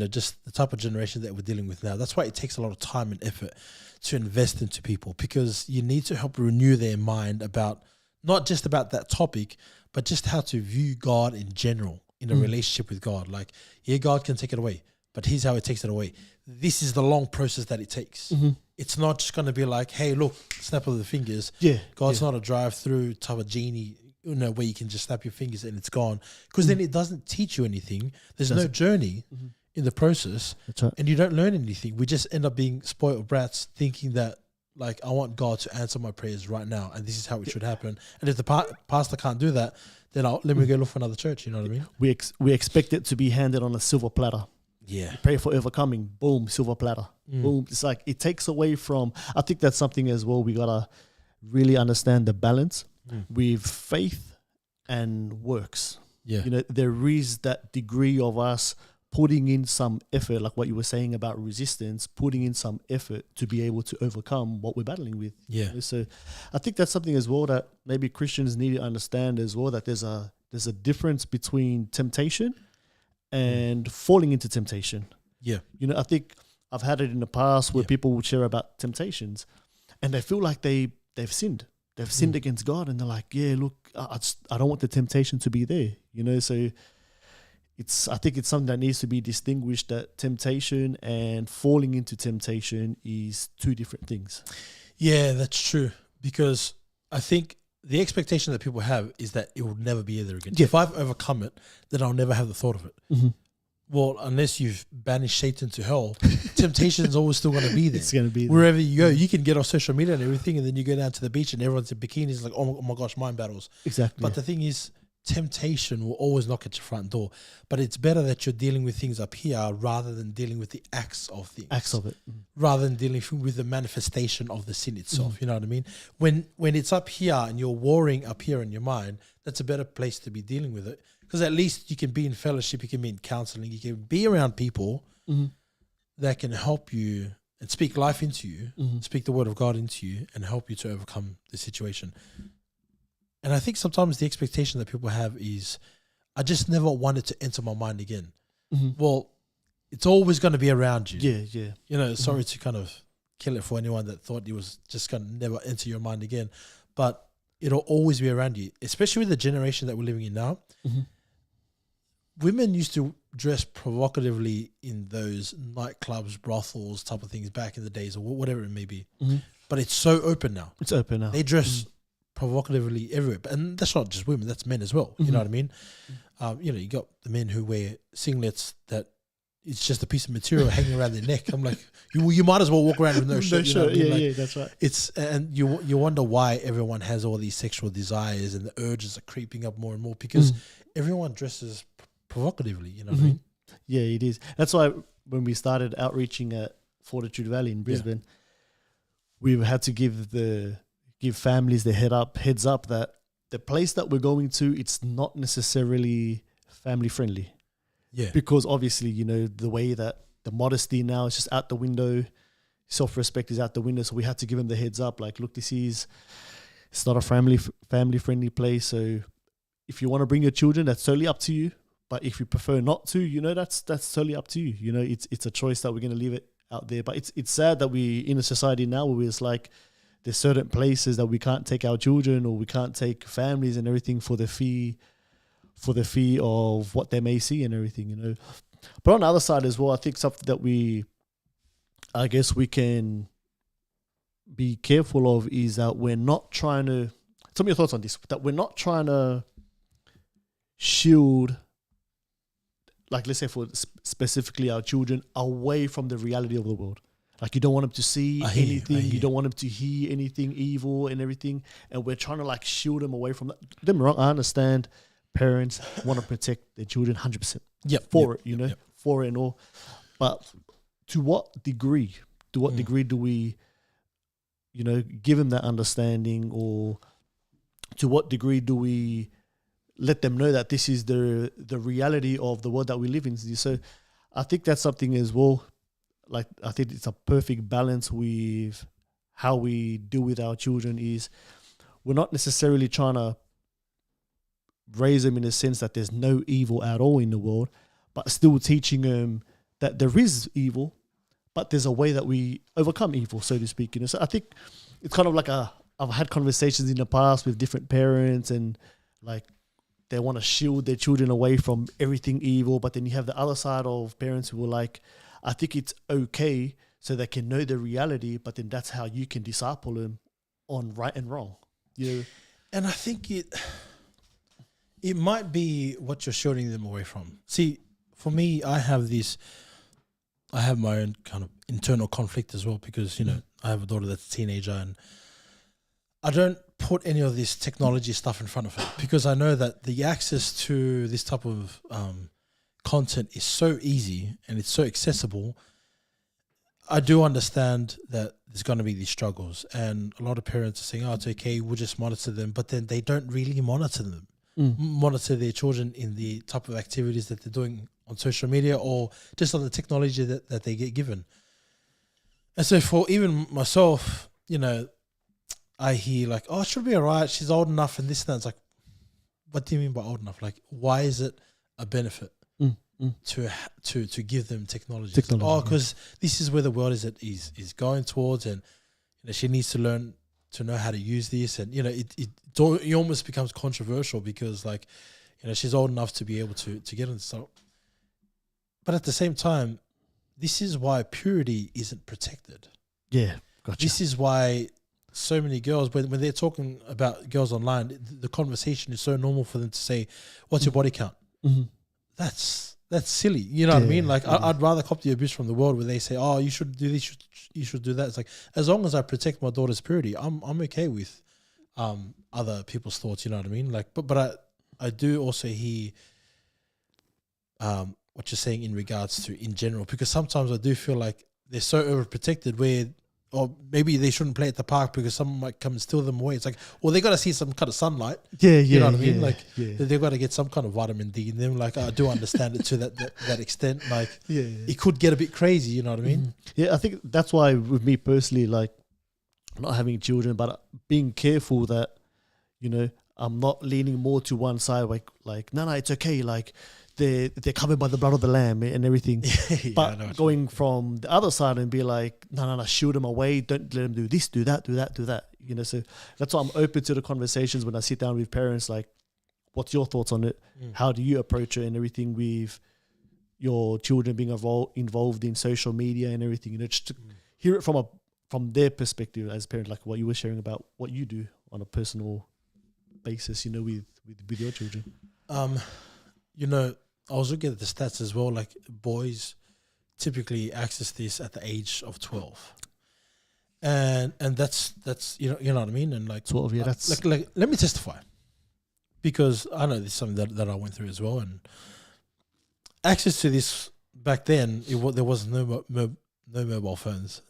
S1: just the type of generation that we're dealing with now. That's why it takes a lot of time and effort to invest into people, because you need to help renew their mind about, not just about that topic, but just how to view God in general, in a relationship with God. Like, God can take it away, but here's how he takes it away. This is the long process that it takes. It's not just going to be like, hey, look, snap of the fingers. God's not a drive-through type of genie, where you can just snap your fingers and it's gone. Because then it doesn't teach you anything. There's no journey in the process. That's right. And you don't learn anything. We just end up being spoiled brats, thinking that, like, I want God to answer my prayers right now, and this is how it should happen. And if the pastor can't do that, then let me go look for another church. You know what I mean?
S2: We expect it to be handed on a silver platter.
S1: Yeah.
S2: Pray for overcoming. Boom, silver platter. Boom. It's like it takes away from. I think that's something as well. We gotta really understand the balance with faith and works.
S1: Yeah.
S2: There is that degree of us putting in some effort, like what you were saying about resistance, putting in some effort to be able to overcome what we're battling with.
S1: Yeah.
S2: So I think that's something as well that maybe Christians need to understand as well, that there's a difference between temptation and falling into temptation.
S1: Yeah.
S2: I think I've had it in the past where people will share about temptations, and they feel like they've sinned. They've sinned against God, and they're like, yeah, look, I don't want the temptation to be there, you know. So I think it's something that needs to be distinguished, that temptation and falling into temptation is two different things.
S1: Yeah, that's true. Because I think the expectation that people have is that it will never be there again.
S2: Yeah.
S1: If I've overcome it, then I'll never have the thought of it.
S2: Mm-hmm.
S1: Well, unless you've banished Satan to hell, temptation is always still going to be there.
S2: It's going to be there.
S1: Wherever you go, you can get off social media and everything, and then you go down to the beach and everyone's in bikinis, like, oh my gosh, mind battles.
S2: Exactly.
S1: But the thing is, temptation will always knock at your front door. But it's better that you're dealing with things up here rather than dealing with the acts of things.
S2: Acts of it.
S1: Rather than dealing with the manifestation of the sin itself. You know what I mean? When it's up here and you're warring up here in your mind, that's a better place to be dealing with it. Because at least you can be in fellowship, you can be in counseling, you can be around people that can help you and speak life into you, speak the word of God into you, and help you to overcome the situation. And I think sometimes the expectation that people have is, I just never want it to enter my mind again. Well, it's always going to be around you.
S2: Yeah.
S1: You know, sorry to kind of kill it for anyone that thought it was just going to never enter your mind again. But it'll always be around you, especially with the generation that we're living in now. Women used to dress provocatively in those nightclubs, brothels type of things back in the days, or whatever it may be. But it's so open now.
S2: It's open now.
S1: They dress provocatively everywhere. And that's not just women, that's men as well. You know what I mean? You know, you got the men who wear singlets that it's just a piece of material hanging around their neck. I'm like, you might as well walk around with no shirt. You know what I mean?
S2: Yeah, that's right.
S1: It's, and you wonder why everyone has all these sexual desires and the urges are creeping up more and more, because everyone dresses provocatively, you know what I mean?
S2: Yeah, it is. That's why when we started outreaching at Fortitude Valley in Brisbane, we had to give families the heads up that the place that we're going to, it's not necessarily family friendly. Yeah. Because obviously, you know, the way that the modesty now is just out the window, self-respect is out the window. So we had to give them the heads up, like, look, it's not a family friendly place. So if you want to bring your children, that's totally up to you. But if you prefer not to, you know, that's totally up to you. You know, it's a choice that we're going to leave it out there. But it's sad that we in a society now where it's like there's certain places that we can't take our children, or we can't take families and everything for the fee of what they may see and everything, you know. But on the other side as well, I think something that we can be careful of is that we're not trying to, tell me your thoughts on this, that we're not trying to shield, like let's say for specifically our children, away from the reality of the world. Like, you don't want them to see anything, you don't want them to hear anything evil and everything, and we're trying to like shield them away from that. Don't get me wrong, I understand parents want to protect their children 100%. For it and all. But to what degree? To what degree do we, you know, give them that understanding, or to what degree do we let them know that this is the reality of the world that we live in? So I think that's something as well. Like, I think it's a perfect balance with how we deal with our children. Is we're not necessarily trying to raise them in a sense that there's no evil at all in the world, but still teaching them that there is evil, but there's a way that we overcome evil, so to speak. You know, so I think it's kind of like I've had conversations in the past with different parents, and like they want to shield their children away from everything evil, but then you have the other side of parents who are like, I think it's okay so they can know the reality, but then that's how you can disciple them on right and wrong. You know?
S1: And I think it might be what you're shielding them away from. See, for me, I have my own kind of internal conflict as well, because, you know, I have a daughter that's a teenager, and I don't put any of this technology stuff in front of her, because I know that the access to this type of content is so easy and it's so accessible. I do understand that there's going to be these struggles, and a lot of parents are saying, oh, it's okay, we'll just monitor them, but then they don't really monitor them. Monitor their children in the type of activities that they're doing on social media, or just on the technology that they get given. And so for even myself, you know, I hear like, oh, she'll be all right, she's old enough and this and that. It's like, what do you mean by old enough? Like, why is it a benefit? to give them technology.
S2: Technology,
S1: Because this is where the world is going towards, and she needs to learn to know how to use this, and it almost becomes controversial because she's old enough to be able to get into stuff. But at the same time, this is why purity isn't protected.
S2: Yeah, gotcha.
S1: This is why so many girls, when they're talking about girls online, the conversation is so normal for them to say, "What's your body count?"
S2: Mm-hmm.
S1: That's silly. You know what I mean? I'd rather cop the abuse from the world where they say, "Oh, you should do this, you should do that." It's like, as long as I protect my daughter's purity, I'm okay with other people's thoughts. You know what I mean? But I do also hear what you're saying in regards to in general, because sometimes I do feel like they're so overprotected where, or maybe they shouldn't play at the park because someone might come and steal them away. It's like, well, they got to see some kind of sunlight.
S2: Yeah,
S1: you know what I mean?
S2: Yeah.
S1: They've got to get some kind of vitamin D in them. I do understand it to that extent.
S2: Yeah.
S1: It could get a bit crazy. You know what I mean?
S2: Mm-hmm. Yeah, I think that's why with me personally, not having children, but being careful that, I'm not leaning more to one side. No, it's okay. They're covered by the blood of the lamb and everything. But going from the other side and be like, no, shield them away. Don't let them do this, do that. So that's why I'm open to the conversations when I sit down with parents. What's your thoughts on it? How do you approach it and everything with your children being involved in social media and everything? Just to hear it from their perspective as parents, like what you were sharing about what you do on a personal basis, with your children.
S1: I was looking at the stats as well. Boys typically access this at the age of 12, and that's you know what I mean. And
S2: 12, yeah, that's
S1: let me testify, because I know this is something that I went through as well. And access to this back then, there was no mobile phones.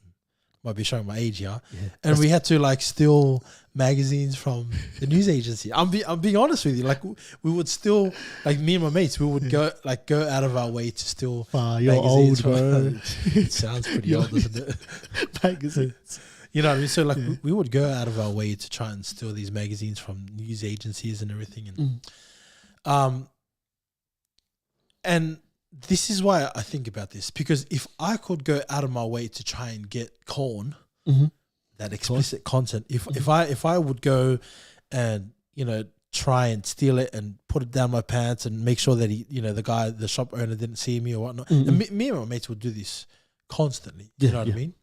S1: Might be showing my age here, and we had to steal magazines from the news agency. I'm being honest with you. We would still me and my mates, we would go out of our way to steal.
S2: You're old, bro.
S1: It sounds pretty old, doesn't it?
S2: Magazines.
S1: You know what I mean? So we would go out of our way to try and steal these magazines from news agencies and everything, and this is why I think about this, because if I could go out of my way to try and get corn, that explicit content, if I would go and try and steal it and put it down my pants and make sure that the shop owner didn't see me or whatnot, and me and my mates would do this constantly. You know what I mean?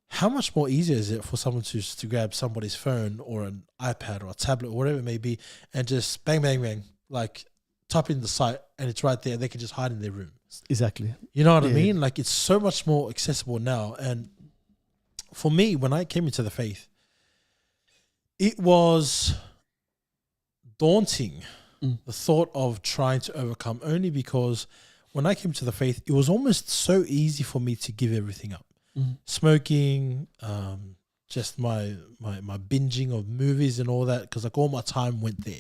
S1: How much more easier is it for someone to grab somebody's phone or an iPad or a tablet or whatever it may be and just bang bang bang, type in the site and it's right there. They can just hide in their room.
S2: Exactly.
S1: You know what I mean? It's so much more accessible now. And for me, when I came into the faith, it was daunting, the thought of trying to overcome, only because when I came to the faith, it was almost so easy for me to give everything up. Smoking, just my binging of movies and all that, because all my time went there,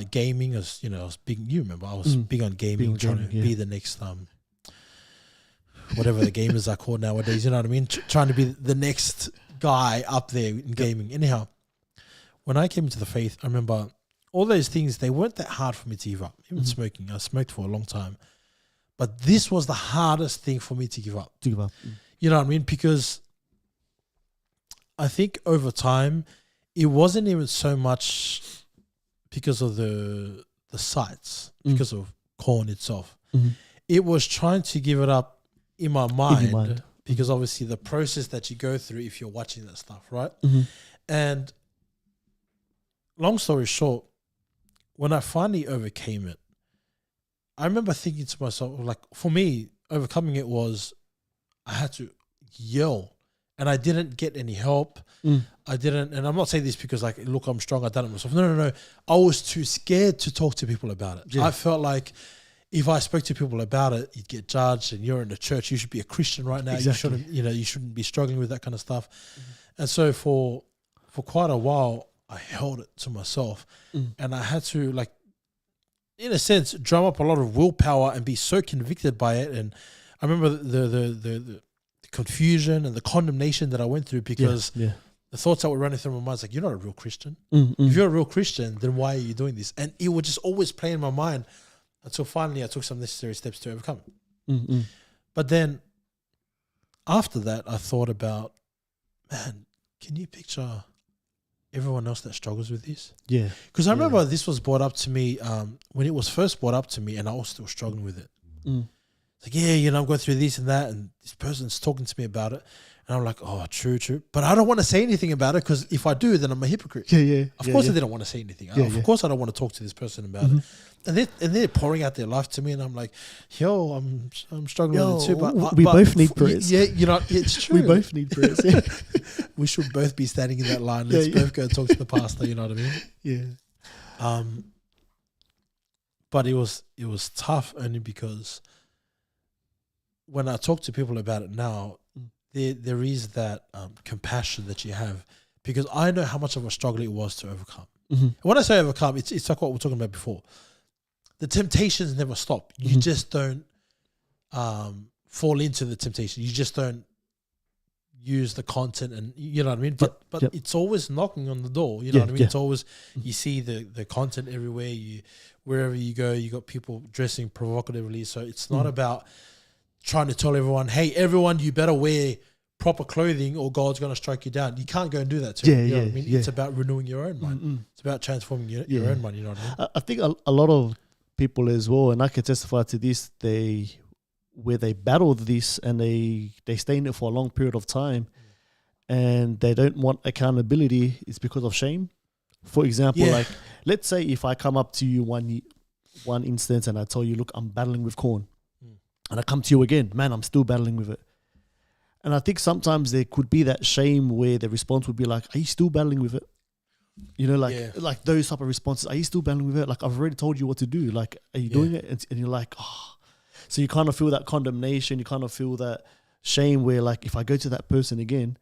S1: gaming, I was big. You remember, I was big on gaming, trying to be the next whatever the gamers are called nowadays. You know what I mean? Trying to be the next guy up there in gaming. Anyhow, when I came into the faith, I remember all those things. They weren't that hard for me to give up. Even smoking, I smoked for a long time, but this was the hardest thing for me to give up. You know what I mean? Because I think over time, it wasn't even so much because of the sites, because of corn itself. It was trying to give it up in my mind, because obviously the process that you go through if you're watching that stuff, right? And long story short, when I finally overcame it, I remember thinking to myself, for me, overcoming it was I had to yell, and I didn't get any help. I didn't, and I'm not saying this because look, I'm strong, I've done it myself. No. I was too scared to talk to people about it. I felt like if I spoke to people about it, you'd get judged, and you're in the church, you should be a Christian right now. Exactly. You shouldn't be struggling with that kind of stuff. And so for quite a while, I held it to myself, and I had to in a sense, drum up a lot of willpower and be so convicted by it. And I remember the confusion and the condemnation that I went through, because the thoughts that were running through my mind was you're not a real Christian. If you're a real Christian, then why are you doing this? And it would just always play in my mind, until finally I took some necessary steps to overcome it.
S2: Mm-mm.
S1: But then after that, I thought about, man, can you picture everyone else that struggles with this?
S2: Yeah.
S1: Because I remember this was brought up to me when it was first brought up to me, and I was still struggling with it.
S2: Mm.
S1: It's like, yeah, you know, I'm going through this and that, and this person's talking to me about it. And I'm like, oh, true. But I don't want to say anything about it, because if I do, then I'm a hypocrite.
S2: Yeah.
S1: Of course I didn't want to say anything. Of course I don't want to talk to this person about it. And they're pouring out their life to me, and I'm like, yo, I'm struggling with it too. But
S2: we both need prayers.
S1: Yeah, you know, it's true.
S2: We both need prayers. Yeah.
S1: We should both be standing in that line. Let's both go talk to the pastor. You know what I mean?
S2: Yeah.
S1: But it was tough only because when I talk to people about it now, there is that compassion that you have, because I know how much of a struggle it was to overcome. And when I say overcome, it's like what we were talking about before. The temptations never stop. You just don't fall into the temptation. You just don't use the content, and you know what I mean? But it's always knocking on the door. You know what I mean? It's always, you see the content everywhere. Wherever you go, you got people dressing provocatively. So it's not about trying to tell everyone, hey, everyone, you better wear proper clothing or God's going to strike you down. You can't go and do that too. You know what I mean? It's about renewing your own mind. It's about transforming your own mind. You know what I mean?
S2: I think a lot of people as well, and I can testify to this, where they battle this and they stay in it for a long period of time and they don't want accountability, it's because of shame. For example, like, let's say if I come up to you one instance and I tell you, look, I'm battling with corn. And I come to you again, man, I'm still battling with it. And I think sometimes there could be that shame where the response would be like, are you still battling with it? You know, like those type of responses. Are you still battling with it? Like, I've already told you what to do. Like, are you doing it? And you're like, oh. So you kind of feel that condemnation. You kind of feel that shame where, like, if I go to that person again,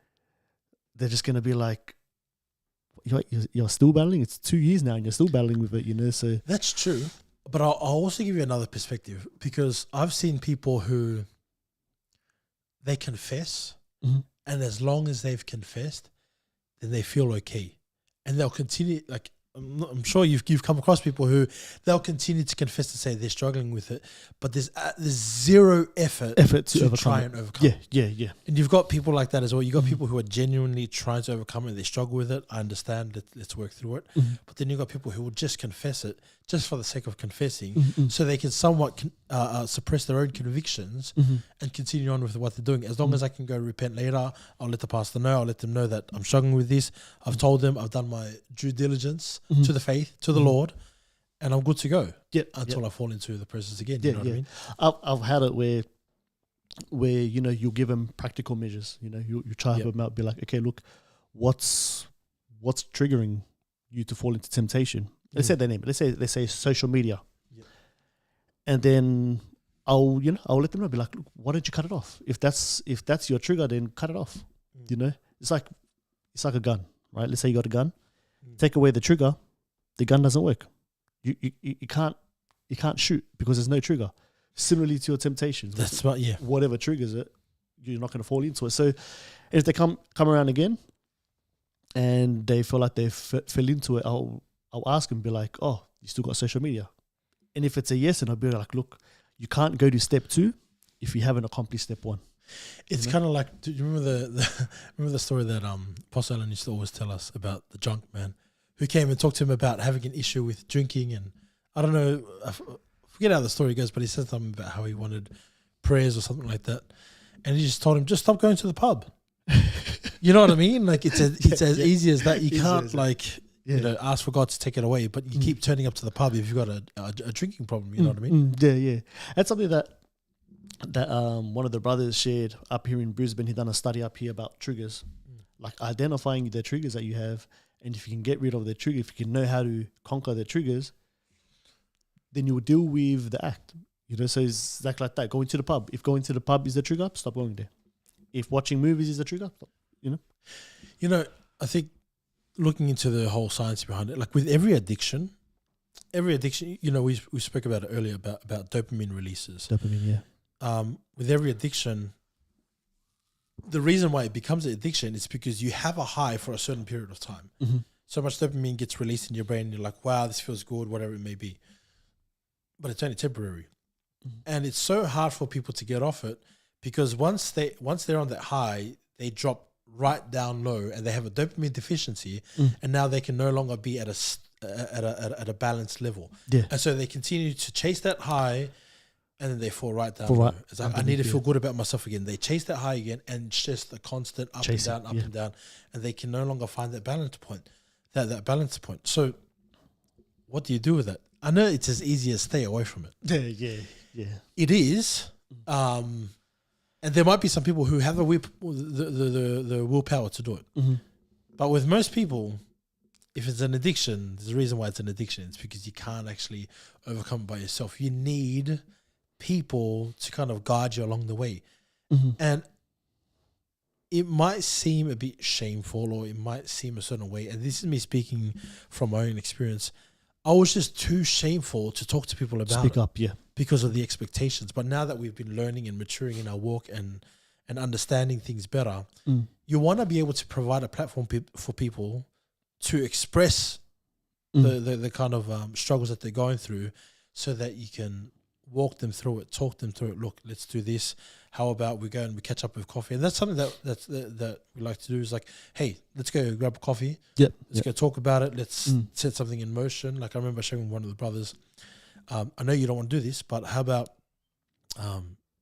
S2: they're just going to be like, you're still battling? It's 2 years now and you're still battling with it, you know? So
S1: that's true. But I'll also give you another perspective, because I've seen people who they confess, and as long as they've confessed, then they feel okay, and they'll continue. Like, I'm sure you've come across people who they'll continue to confess to say they're struggling with it, but there's zero effort to try and overcome.
S2: Yeah.
S1: And you've got people like that as well. You've got people who are genuinely trying to overcome it. They struggle with it. I understand. Let's work through it. But then you've got people who will just confess it just for the sake of confessing, so they can somewhat suppress their own convictions and continue on with what they're doing. As long as I can go repent later, I'll let the pastor know. I'll let them know that I'm struggling with this. I've told them I've done my due diligence to the faith, to the Lord, and I'm good to go until I fall into the process again. You know what I mean?
S2: I've had it where you know, you give them practical measures. You know, you try to help them out, be like, okay, look, what's triggering you to fall into temptation? Let's say their name. Let's say social media, and then I'll let them know. Be like, look, why don't you cut it off? If that's your trigger, then cut it off. You know, it's like a gun, right? Let's say you got a gun, take away the trigger, the gun doesn't work. You can't shoot because there's no trigger. Similarly to your temptations,
S1: that's what.
S2: Whatever triggers it, you're not going to fall into it. So if they come around again, and they feel like they fell into it, I'll ask them, be like, oh, you still got social media? And if it's a yes, then I'll be like, look, you can't go to step 2 if you haven't accomplished step 1.
S1: It's kind of like, do you remember the story that Apostle Alan used to always tell us about the drunk man who came and talked to him about having an issue with drinking? And I don't know, I forget how the story goes, but he said something about how he wanted prayers or something like that. And he just told him, just stop going to the pub. You know what I mean? Like, it's as easy as that. You can't you know, ask for God to take it away, but you keep turning up to the pub if you've got a drinking problem. You know what I mean?
S2: Yeah. That's something that one of the brothers shared up here in Brisbane. He done a study up here about triggers, like identifying the triggers that you have, and if you can get rid of the trigger, if you can know how to conquer the triggers, then you will deal with the act. You know, so it's exactly like that. Going to the pub. If going to the pub is the trigger, stop going there. If watching movies is the trigger, you know, I think looking into the whole science behind it, like with every addiction, you know, we spoke about it earlier about dopamine releases. With every addiction, the reason why it becomes an addiction is because you have a high for a certain period of time. So much dopamine gets released in your brain, and you're like, wow, this feels good, whatever it may be.
S1: but it's only temporary. And it's so hard for people to get off it because once they're on that high, they drop right down low and they have a dopamine deficiency, and now they can no longer be at a balanced level.
S2: Yeah.
S1: And so they continue to chase that high, and then they fall right down low. It's like, I need to feel good about myself again. They chase that high again, and it's just a constant up and down, and they can no longer find that balance point. That balance point. So, what do you do with that? I know it's as easy as stay away from it.
S2: Yeah.
S1: It is. And there might be some people who have the willpower to do it. But with most people, if it's an addiction, there's a reason why it's an addiction. It's because you can't actually overcome it by yourself. You need people to kind of guide you along the way. And it might seem a bit shameful, or it might seem a certain way. And this is me speaking from my own experience. I was just too shameful to talk to people about
S2: Speak up,
S1: because of the expectations. But now that we've been learning and maturing in our walk and understanding things better, you want to be able to provide a platform for people to express the kind of struggles that they're going through, so that you can walk them through it, talk them through it. Look, let's do this. How about we go and we catch up with coffee? And that's something that we like to do, is like, hey, let's go grab a coffee. Let's go talk about it. Let's set something in motion. Like I remember sharing with one of the brothers, I know you don't want to do this, but how about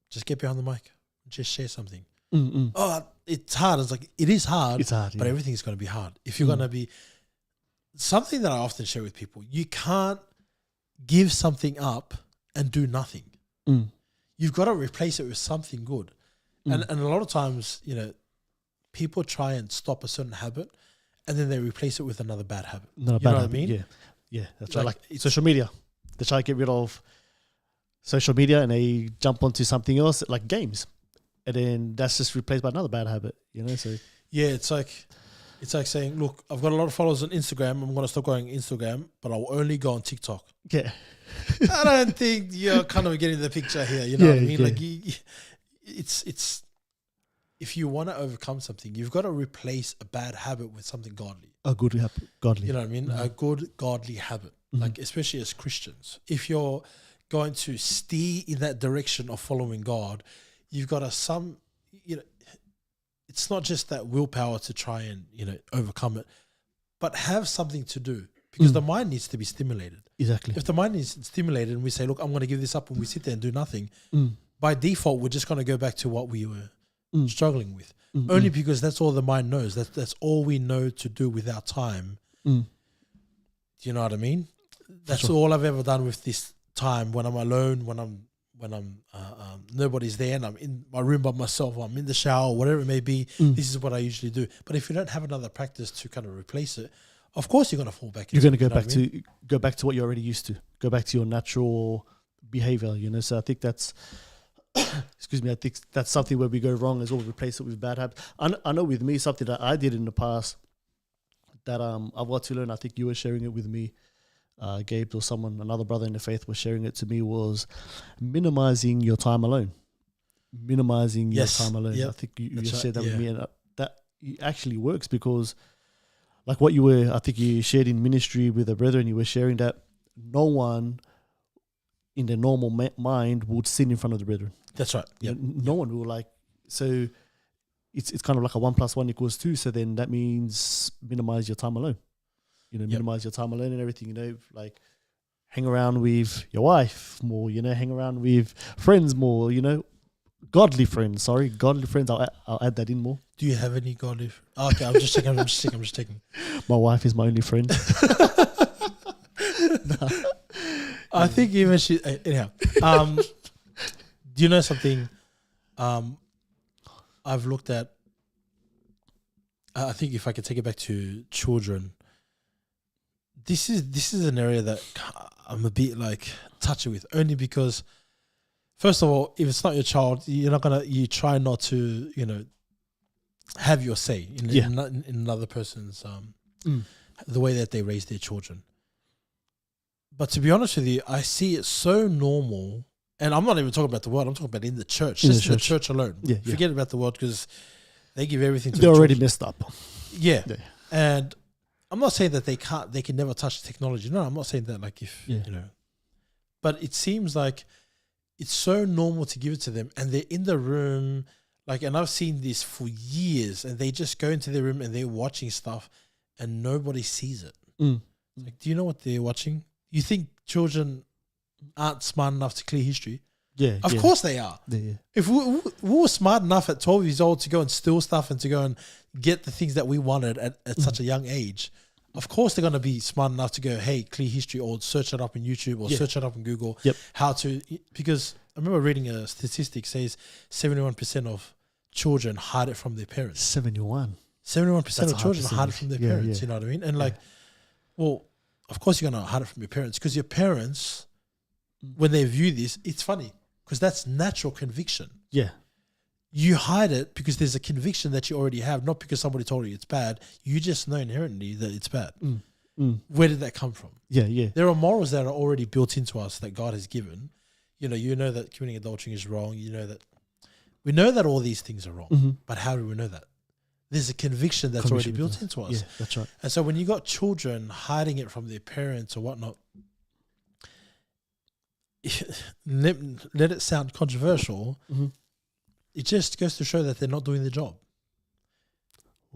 S1: just get behind the mic, just share something. Oh, it's hard. It's like, it is hard.
S2: It's hard,
S1: but everything's going to be hard. If you're going to be, something that I often share with people, you can't give something up and do nothing. You've got to replace it with something good. And a lot of times, people try and stop a certain habit, and then they replace it with another bad habit. You know what I mean?
S2: Yeah. That's right. Like social media. They try to get rid of social media and they jump onto something else, like games. And then that's just replaced by another bad habit, So
S1: yeah, it's like saying, look, I've got a lot of followers on Instagram. I'm going to stop going Instagram, but I'll only go on TikTok.
S2: Yeah.
S1: I don't think you're kind of getting the picture here. You know what I mean? Like, it's if you want to overcome something, you've got to replace a bad habit with something godly.
S2: A good habit, godly.
S1: You know what I mean? A good godly habit. Like, especially as Christians, if you're going to steer in that direction of following God, you've got to it's not just that willpower to try and, overcome it, but have something to do, because the mind needs to be stimulated.
S2: Exactly.
S1: If the mind is stimulated and we say, look, I'm going to give this up, and we sit there and do nothing, by default, we're just going to go back to what we were struggling with. Only because that's all the mind knows. That's all we know to do with our time. Do you know what I mean? That's all I've ever done with this time, when I'm alone, when I'm nobody's there and I'm in my room by myself, or I'm in the shower, whatever it may be. This is what I usually do. But if you don't have another practice to kind of replace it, of course you're going to fall back.
S2: You're going to go back to what you're already used to. Go back to your natural behavior. So I think that's excuse me. I think that's something where we go wrong as well. Replace it with bad habits. I know with me, something that I did in the past that I've got to learn. I think you were sharing it with me. Gabe or another brother in the faith was sharing it to me, was minimizing your time alone. Your time alone. Yep. I think you just shared that with me, and that actually works, because like what I think you shared in ministry with a brother, and you were sharing that no one in the normal mind would sit in front of the brethren.
S1: That's right. Yep.
S2: No one will so it's kind of like a 1 + 1 = 2. So then that means minimize your time alone. Minimize your time alone and everything, like hang around with your wife more, hang around with friends more, godly friends. I'll add that in more.
S1: Do you have any godly okay, I'm just checking.
S2: My wife is my only friend.
S1: I think even she, anyhow, do you know something? I've looked at, I think if I could take it back to children, this is an area that I'm a bit touchy with, only because, first of all, if it's not your child, you try not to, have your say in another person's, the way that they raise their children. But to be honest with you, I see it so normal, and I'm not even talking about the world, I'm talking about in the church, in the church alone. Forget about the world, because they give everything to
S2: They're
S1: the
S2: already
S1: children.
S2: messed up.
S1: Yeah. And I'm not saying that they can never touch technology. No, I'm not saying that but it seems like it's so normal to give it to them, and they're in the room, like, and I've seen this for years, and they just go into their room and they're watching stuff, and nobody sees it. It's like, do you know what they're watching? You think children aren't smart enough to clear history?
S2: Yeah.
S1: Of course they are.
S2: Yeah.
S1: If we were smart enough at 12 years old to go and steal stuff and to go and get the things that we wanted at such a young age, of course they're going to be smart enough to go, hey, clear history, or search it up on YouTube or search it up on Google. How to, because I remember reading a statistic says 71% of children hide it from their parents. 71% of children hide it from their parents. You know what I mean? And like, well, of course you're going to hide it from your parents, because your parents, when they view this, it's funny because that's natural conviction. Yeah. You hide it because there's a conviction that you already have, not because somebody told you it's bad. You just know inherently that it's bad. Where did that come from? Yeah. There are morals that are already built into us that God has given. You know that committing adultery is wrong. We know that all these things are wrong. But how do we know that? There's a conviction that's already built into us.
S2: Yeah, that's right.
S1: And so when you got children hiding it from their parents or whatnot, let it sound controversial. It just goes to show that they're not doing their job.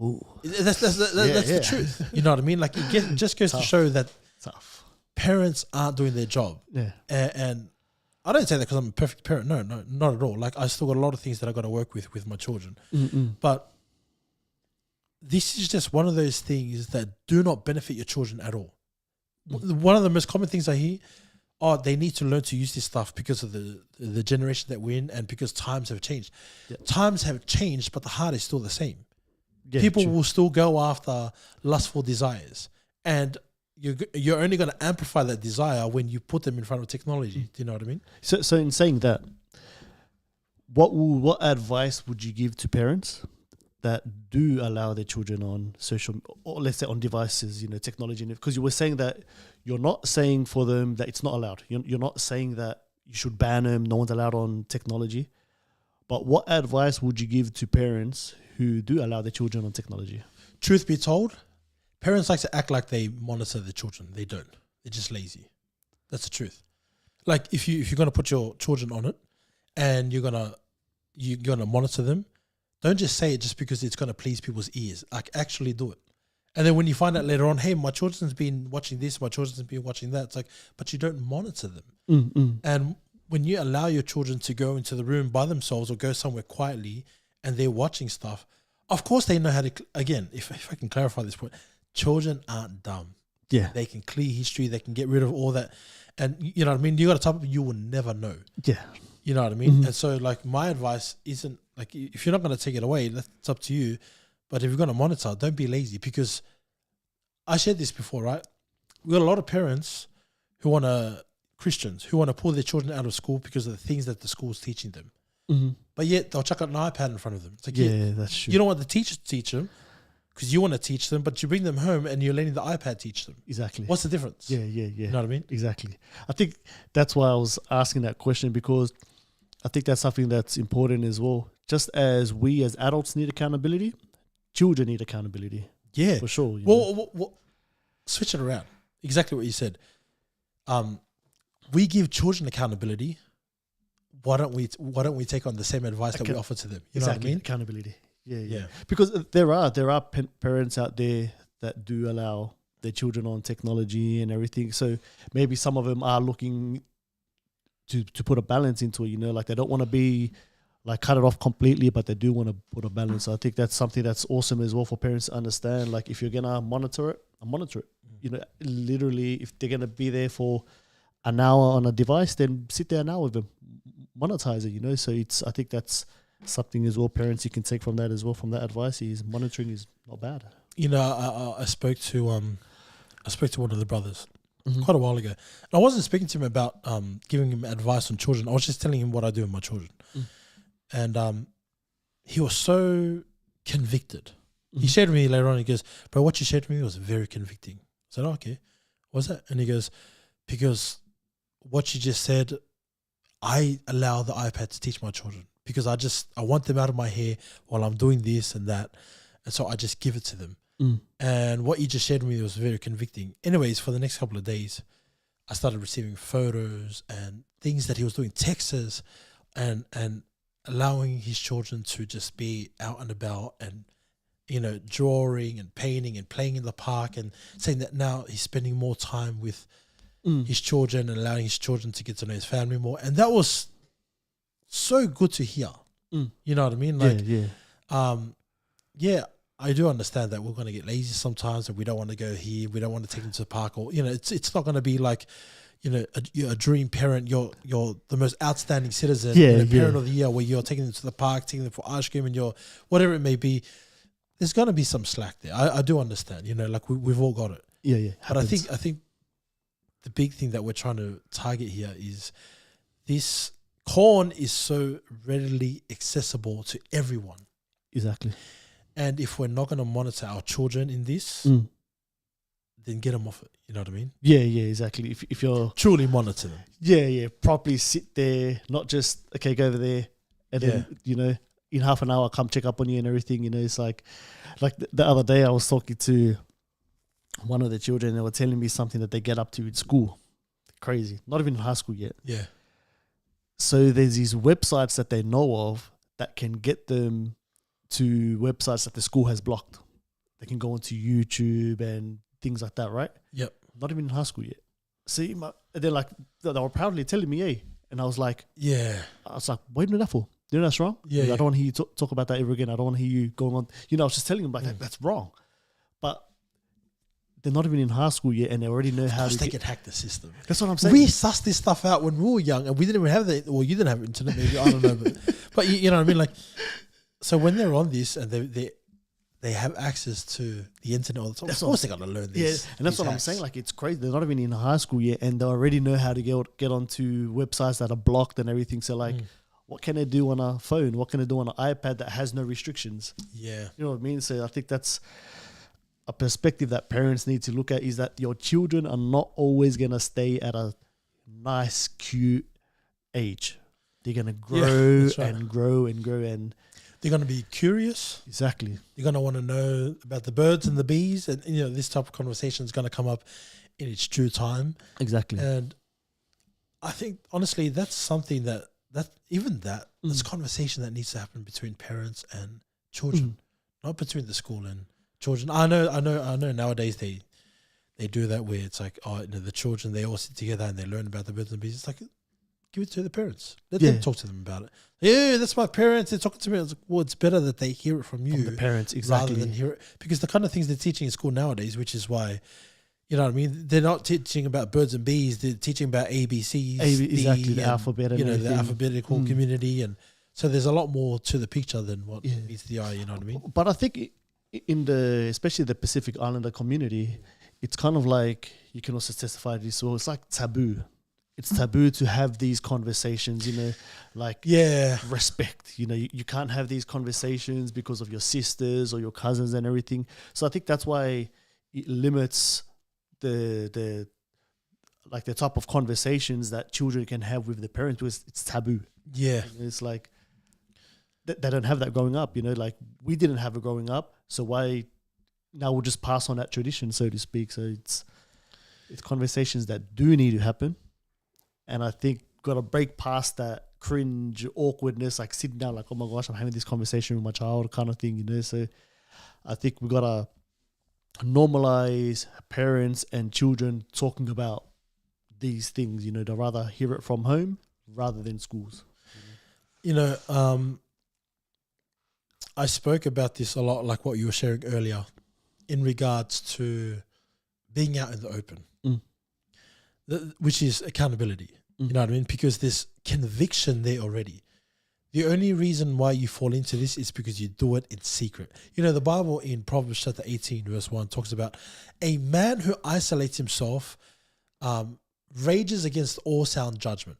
S1: Ooh. That's the truth. You know what I mean? Like it just goes to show that parents aren't doing their job. Yeah. And I don't say that because I'm a perfect parent. No, not at all. Like I still got a lot of things that I got to work with my children. But this is just one of those things that do not benefit your children at all. One of the most common things I hear, they need to learn to use this stuff because of the generation that we're in and because times have changed. Times have changed, but the heart is still the same. People will still go after lustful desires, and you're only going to amplify that desire when you put them in front of technology. Do you know what I mean?
S2: So in saying that, what advice would you give to parents that do allow their children on social, or let's say on devices, technology? Because you were saying that you're not saying for them that it's not allowed. You're not saying that you should ban them, no one's allowed on technology. But what advice would you give to parents who do allow their children on technology?
S1: Truth be told, parents like to act like they monitor their children. They don't. They're just lazy. That's the truth. Like if you're going to put your children on it and you're gonna monitor them, don't just say it just because it's going to please people's ears. Like actually do it. And then when you find out later on, hey, my children's been watching this, my children's been watching that, it's like, but you don't monitor them. And when you allow your children to go into the room by themselves or go somewhere quietly and they're watching stuff, of course they know how to, again, if I can clarify this point, children aren't dumb. Yeah. They can clear history, they can get rid of all that. And you know what I mean? You got a type of you will never know. Yeah. You know what I mean? And so like my advice isn't, like, if you're not going to take it away, that's up to you. But if you're going to monitor, don't be lazy, because I shared this before, right? We got a lot of parents Christians who want to pull their children out of school because of the things that the school's teaching them. But yet they'll chuck out an iPad in front of them. It's like,
S2: that's true.
S1: You don't want the teacher to teach them because you want to teach them, but you bring them home and you're letting the iPad teach them.
S2: Exactly.
S1: What's the difference?
S2: Yeah.
S1: You know what I mean?
S2: Exactly. I think that's why I was asking that question, because I think that's something that's important as well. Just as we as adults need accountability, children need accountability. Yeah. For sure.
S1: Well, switch it around. Exactly what you said. We give children accountability. Why don't we take on the same advice that we offer to them? You know what I mean?
S2: Accountability. Yeah. Because there are parents out there that do allow their children on technology and everything. So maybe some of them are looking to put a balance into it, like they don't want to be like cut it off completely, but they do want to put a balance. So I think that's something that's awesome as well for parents to understand. Like if you're going to monitor it, literally if they're going to be there for an hour on a device, then sit there an hour with them, monetize it, So I think that's something as well, parents, you can take from that as well, from that advice, is monitoring is not bad.
S1: I spoke to one of the brothers quite a while ago. And I wasn't speaking to him about giving him advice on children. I was just telling him what I do with my children. And he was so convicted. He shared with me later on, he goes, bro, what you shared with me was very convicting. I said, oh, okay. What's that? And he goes, because what you just said, I allow the iPad to teach my children because I want them out of my hair while I'm doing this and that. And so I just give it to them. And what you just shared with me was very convicting. Anyways, for the next couple of days, I started receiving photos and things that he was doing, texts, and allowing his children to just be out and about and, you know, drawing and painting and playing in the park, and saying that now he's spending more time with his children and allowing his children to get to know his family more. And that was so good to hear. You know what I mean? Like, I do understand that we're going to get lazy sometimes and we don't want to go here, we don't want to take them to the park, or, you know, it's not going to be like, you know, you're a dream parent, you're the most outstanding citizen, parent of the year, where you're taking them to the park, taking them for ice cream, and you're whatever it may be. There's going to be some slack there. I do understand, you know, like we've all got it. But I think the big thing that we're trying to target here is this corn is so readily accessible to everyone.
S2: Exactly.
S1: And if we're not going to monitor our children in this, then get them off it. You know what I mean?
S2: Yeah, exactly. If you're
S1: truly monitor them.
S2: Properly sit there, not just, okay, go over there, and then, you know, in half an hour I'll come check up on you and everything. You know, it's like the other day I was talking to one of the children, and they were telling me something that they get up to in school. Crazy. Not even in high school yet.
S1: Yeah.
S2: So there's these websites that they know of that can get them to websites that the school has blocked. They can go onto YouTube and things like that, right?
S1: Yep.
S2: Not even in high school yet. See, they're like, they were proudly telling me, hey. And I was like, I was like, what are you doing that for? You know that's wrong?
S1: Yeah.
S2: I don't want to hear you talk about that ever again. I don't want to hear you going on. You know, I was just telling them, like, that's wrong. But they're not even in high school yet, and they already know how to.
S1: They can hack the system.
S2: That's what I'm saying.
S1: We sussed this stuff out when we were young, and we didn't even have that. Well, you didn't have internet, maybe, I don't know, but you know what I mean. Like, so when they're on this and they have access to the internet all the time, of course they're gonna learn this.
S2: Yeah, and that's what I'm saying. Like, it's crazy. They're not even in high school yet, and they already know how to get onto websites that are blocked and everything. So like, what can they do on a phone? What can they do on an iPad that has no restrictions? Yeah, you know what I mean. So I think that's a perspective that parents need to look at, is that your children are not always going to stay at a nice, cute age. They're going to grow and grow and grow, and
S1: they're going to be curious.
S2: Exactly.
S1: They're going to want to know about the birds and the bees, and, you know, this type of conversation is going to come up in its due time.
S2: Exactly.
S1: And I think, honestly, that's something that's conversation that needs to happen between parents and children, not between the school and children. I know nowadays they do that, where it's like, oh, you know, the children, they all sit together and they learn about the birds and bees. It's like, give it to the parents. Let them talk to them about it. Yeah, that's my parents. They're talking to me. I was like, well, it's better that they hear it from you,
S2: from the parents, exactly,
S1: rather than hear it, because the kind of things they're teaching in school nowadays, which is why, you know what I mean, they're not teaching about birds and bees. They're teaching about ABCs,
S2: exactly, the alphabet, and
S1: you know, the alphabetical community, and so there's a lot more to the picture than what meets the eye. You know what I mean?
S2: But I think especially the Pacific Islander community, it's kind of like, you can also testify to this. So it's like taboo. It's taboo to have these conversations, you know, like respect. You know, you can't have these conversations because of your sisters or your cousins and everything. So I think that's why it limits the type of conversations that children can have with their parents, because it's taboo. Yeah, it's like they don't have that growing up. You know, like we didn't have it growing up, so why now we'll just pass on that tradition, so to speak. So it's conversations that do need to happen. And I think got to break past that cringe, awkwardness, like sitting down, like, oh my gosh, I'm having this conversation with my child kind of thing, you know. So I think we got to normalize parents and children talking about these things, you know, to rather hear it from home rather than schools.
S1: You know, I spoke about this a lot, like what you were sharing earlier, in regards to being out in the open, which is accountability. You know what I mean? Because there's conviction there already. The only reason why you fall into this is because you do it in secret. You know, the Bible in Proverbs chapter 18, verse 1 talks about a man who isolates himself rages against all sound judgment.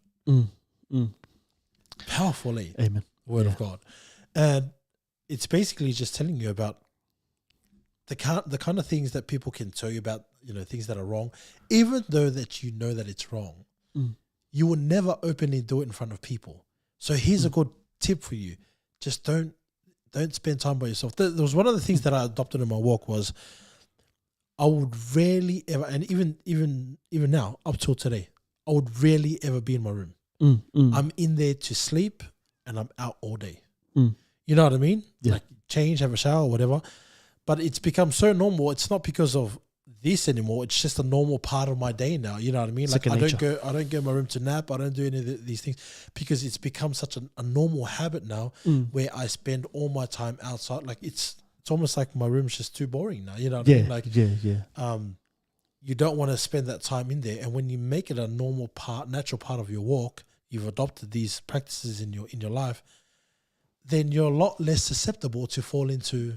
S1: Powerful, eh?
S2: Amen.
S1: Word of God. And it's basically just telling you about the kind of things that people can tell you about, you know, things that are wrong, even though that you know that it's wrong. You will never openly do it in front of people. So here's a good tip for you. Just don't spend time by yourself. There was one of the things that I adopted in my walk was I would rarely ever, and even now, up till today, I would rarely ever be in my room. I'm in there to sleep, and I'm out all day. You know what I mean?
S2: Yeah.
S1: Like change, have a shower, whatever. But it's become so normal. It's not because of this anymore. It's just a normal part of my day now. You know what I mean?
S2: Second
S1: like
S2: nature.
S1: I don't go in my room to nap. I don't do any of these things because it's become such a normal habit now where I spend all my time outside. Like it's almost like my room's just too boring now. You know what I mean? Like you don't want to spend that time in there. And when you make it a normal part, natural part of your walk, you've adopted these practices in your life, then you're a lot less susceptible to fall into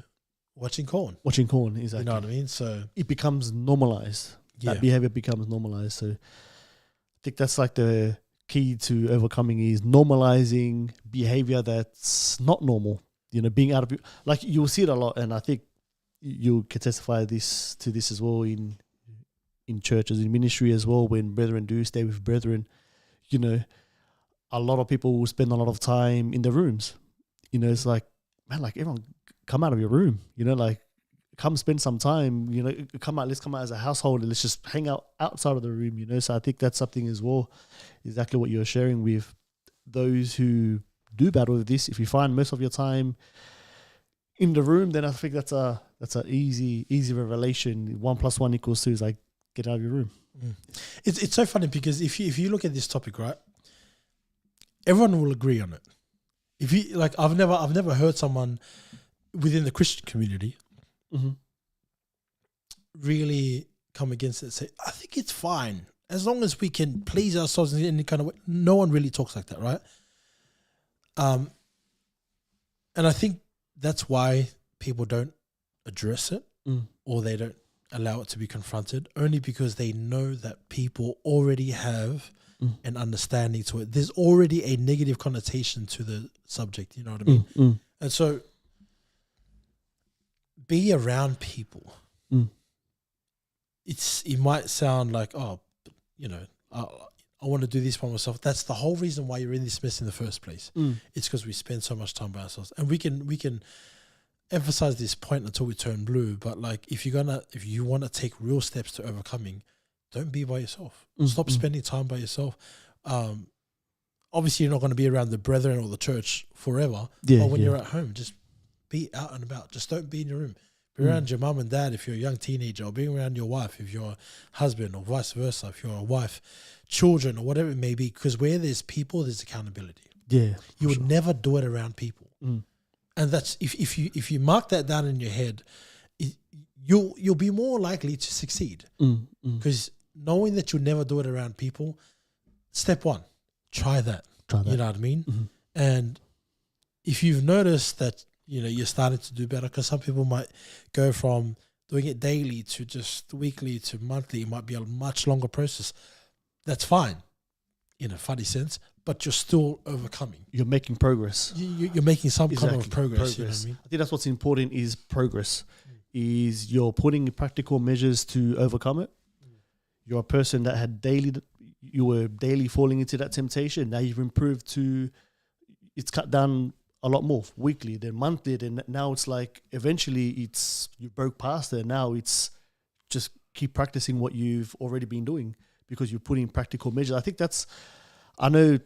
S1: watching corn.
S2: Exactly.
S1: You know what I mean? So
S2: it becomes normalized.
S1: Yeah.
S2: That behavior becomes normalized. So I think that's like the key to overcoming is normalizing behavior that's not normal. You know, being out of like you'll see it a lot, and I think you can testify to this as well in churches, in ministry as well. When brethren do stay with brethren, you know, a lot of people will spend a lot of time in their rooms. You know, it's like, man, like everyone come out of your room, you know, like come spend some time, you know, let's come out as a household and let's just hang out outside of the room, you know. So I think that's something as well, exactly what you're sharing with those who do battle with this. If you find most of your time in the room, then I think that's a easy revelation. 1 + 1 = 2 is like, get out of your room.
S1: It's so funny because if you look at this topic, right, everyone will agree on it. If you like, I've never heard someone within the Christian community really come against it and say, I think it's fine as long as we can please ourselves in any kind of way. No one really talks like that, right? And I think that's why people don't address it or they don't allow it to be confronted, only because they know that people already have an understanding to it. There's already a negative connotation to the subject, you know what I mean? And so be around people. It might sound like, oh, you know, I want to do this by myself. That's the whole reason why you're in this mess in the first place. It's because we spend so much time by ourselves. And we can emphasize this point until we turn blue, but like if you want to take real steps to overcoming, don't be by yourself. Stop spending time by yourself. Obviously, you're not going to be around the brethren or the church forever. But when you're at home, just be out and about. Just don't be in your room. Be around your mum and dad if you're a young teenager, or be around your wife if you're a husband, or vice versa if you're a wife, children, or whatever it may be. Because where there's people, there's accountability. Yeah, you would never do it around people. And that's if you mark that down in your head, you'll be more likely to succeed. Because knowing that you'll never do it around people, step one, try that. You know what I mean? And if you've noticed that, you know, you're starting to do better, because some people might go from doing it daily to just weekly to monthly. It might be a much longer process. That's fine in a funny sense, but you're still overcoming.
S2: You're making progress.
S1: You're making some kind of progress. You know what I mean?
S2: I think that's what's important is progress. Is you're putting practical measures to overcome it. You're a person that you were daily falling into that temptation. Now you've improved to, it's cut down a lot more weekly, then monthly, then now it's like eventually you broke past it. Now it's just keep practicing what you've already been doing because you're putting practical measures. I think I know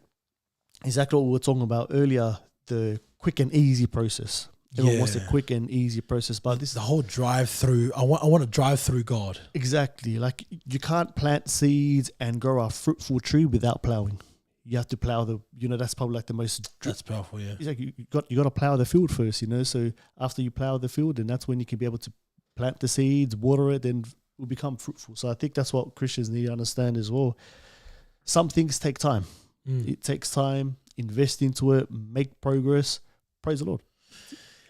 S2: exactly what we were talking about earlier, the quick and easy process. Everyone wants a quick and easy process, but this
S1: the whole drive through. I want to drive through God.
S2: Exactly. Like you can't plant seeds and grow a fruitful tree without plowing. You have to plow that's probably like the most.
S1: That's powerful, yeah.
S2: It's like you got to plow the field first, you know. So after you plow the field, then that's when you can be able to plant the seeds, water it, and it will become fruitful. So I think that's what Christians need to understand as well. Some things take time. It takes time. Invest into it. Make progress. Praise the Lord.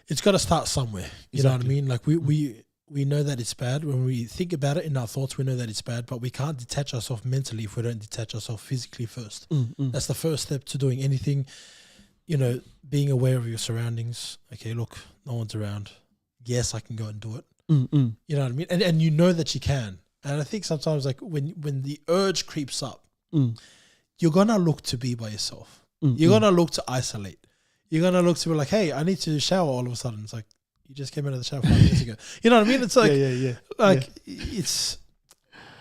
S1: It's got to start somewhere. You know what I mean? Like we know that it's bad. When we think about it in our thoughts, we know that it's bad, but we can't detach ourselves mentally if we don't detach ourselves physically first. That's the first step to doing anything, you know, being aware of your surroundings. Okay, look, no one's around. Yes, I can go and do it. You know what I mean? And you know that you can. And I think sometimes like when the urge creeps up, you're going to look to be by yourself. You're going to look to isolate. You're going to look to be like, hey, I need to shower all of a sudden. It's like, You just came out of the shower 5 minutes ago. You know what I mean? It's like, it's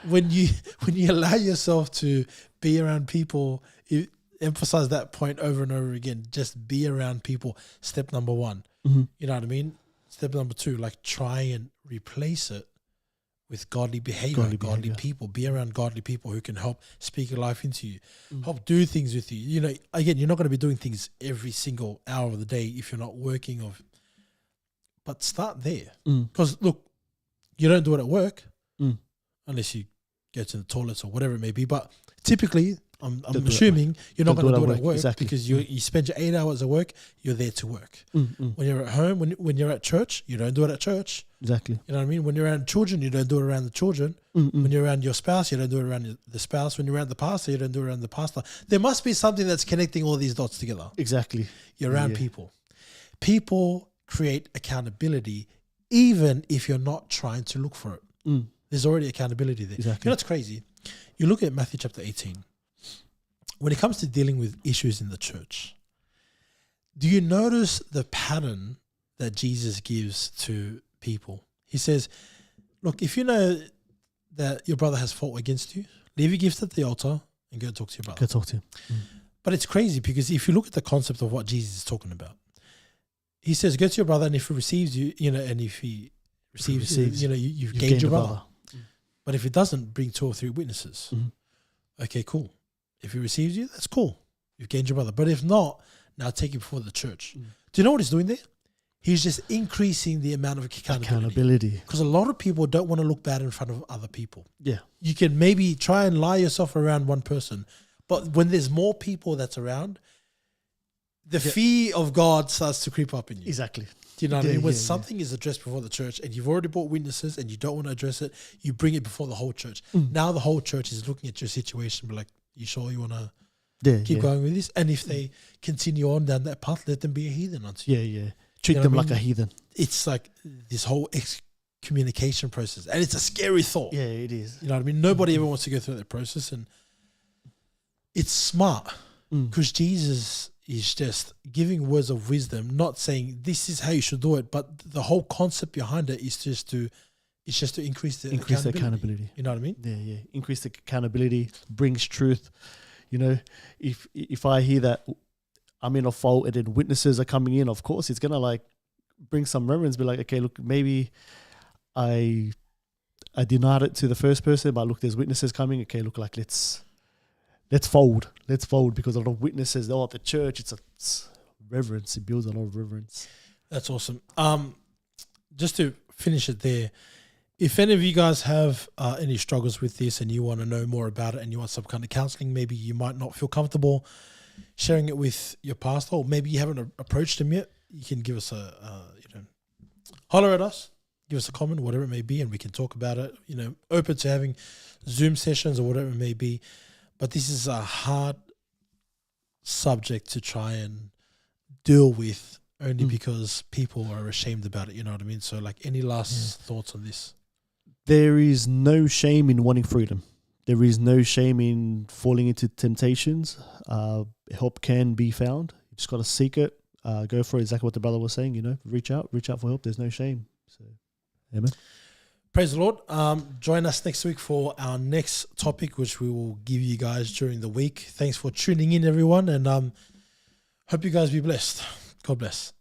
S1: when you allow yourself to be around people, you emphasize that point over and over again. Just be around people. Step number 1.
S2: Mm-hmm.
S1: You know what I mean? Step number 2, like try and replace it with godly behavior, godly people. Be around godly people who can help speak a life into you, help do things with you. You know, again, you're not going to be doing things every single hour of the day if you're not working. But start there. Because look, you don't do it at work unless you go to the toilets or whatever it may be. But typically, I'm assuming you're not going to do it at work because you spend your 8 hours at work, you're there to work. When you're at home, when you're at church, you don't do it at church.
S2: Exactly.
S1: You know what I mean? When you're around children, you don't do it around the children. When you're around your spouse, you don't do it around the spouse. When you're around the pastor, you don't do it around the pastor. There must be something that's connecting all these dots together.
S2: Exactly.
S1: You're around people. People create accountability even if you're not trying to look for it. There's already accountability there.
S2: Exactly.
S1: You know what's crazy? You look at Matthew chapter 18. When it comes to dealing with issues in the church, do you notice the pattern that Jesus gives to people? He says, look, if you know that your brother has fault against you, leave your gifts at the altar and go talk to your brother.
S2: Go talk to him.
S1: But it's crazy because if you look at the concept of what Jesus is talking about, he says, go to your brother, and if he receives you, and if he receives you, you've gained your brother. But if it doesn't, bring 2 or 3 witnesses. Okay, cool. If he receives you, that's cool. You've gained your brother. But if not, now take him before the church. Do you know what he's doing there? He's just increasing the amount of accountability. Because a lot of people don't want to look bad in front of other people. Yeah. You can maybe try and lie yourself around one person, but when there's more people that's around, the fear of God starts to creep up in you.
S2: Exactly.
S1: Do you know what I mean? When something is addressed before the church and you've already brought witnesses and you don't want to address it, you bring it before the whole church. Now the whole church is looking at your situation, be like, you sure you want to keep going with this? And if they continue on down that path, let them be a heathen unto you.
S2: Treat them like a heathen.
S1: It's like this whole excommunication process. And it's a scary thought.
S2: Yeah, it is.
S1: You know what I mean? Nobody ever wants to go through that process. And it's smart because Jesus is just giving words of wisdom, not saying this is how you should do it, but the whole concept behind it is just to increase the accountability. You know what I mean?
S2: Yeah. Increase the accountability, brings truth. You know, if I hear that I'm in a fault and then witnesses are coming in, of course it's gonna like bring some reverence, be like, okay, look, maybe I denied it to the first person, but look, there's witnesses coming. Okay, look, like let's fold because a lot of witnesses, at the church, it's reverence. It builds a lot of reverence.
S1: That's awesome. Just to finish it there, if any of you guys have any struggles with this and you want to know more about it and you want some kind of counseling, maybe you might not feel comfortable sharing it with your pastor, or maybe you haven't approached him yet, you can give us holler at us, give us a comment, whatever it may be, and we can talk about it. Open to having Zoom sessions or whatever it may be. But this is a hard subject to try and deal with only because people are ashamed about it. You know what I mean? So like, any last thoughts on this? There is no shame in wanting freedom. There is no shame in falling into temptations. Help can be found. You just got to seek it. Go for it. Exactly what the brother was saying, reach out for help. There's no shame. So, amen. Praise the Lord. Join us next week for our next topic, which we will give you guys during the week. Thanks for tuning in, everyone, and hope you guys be blessed. God bless.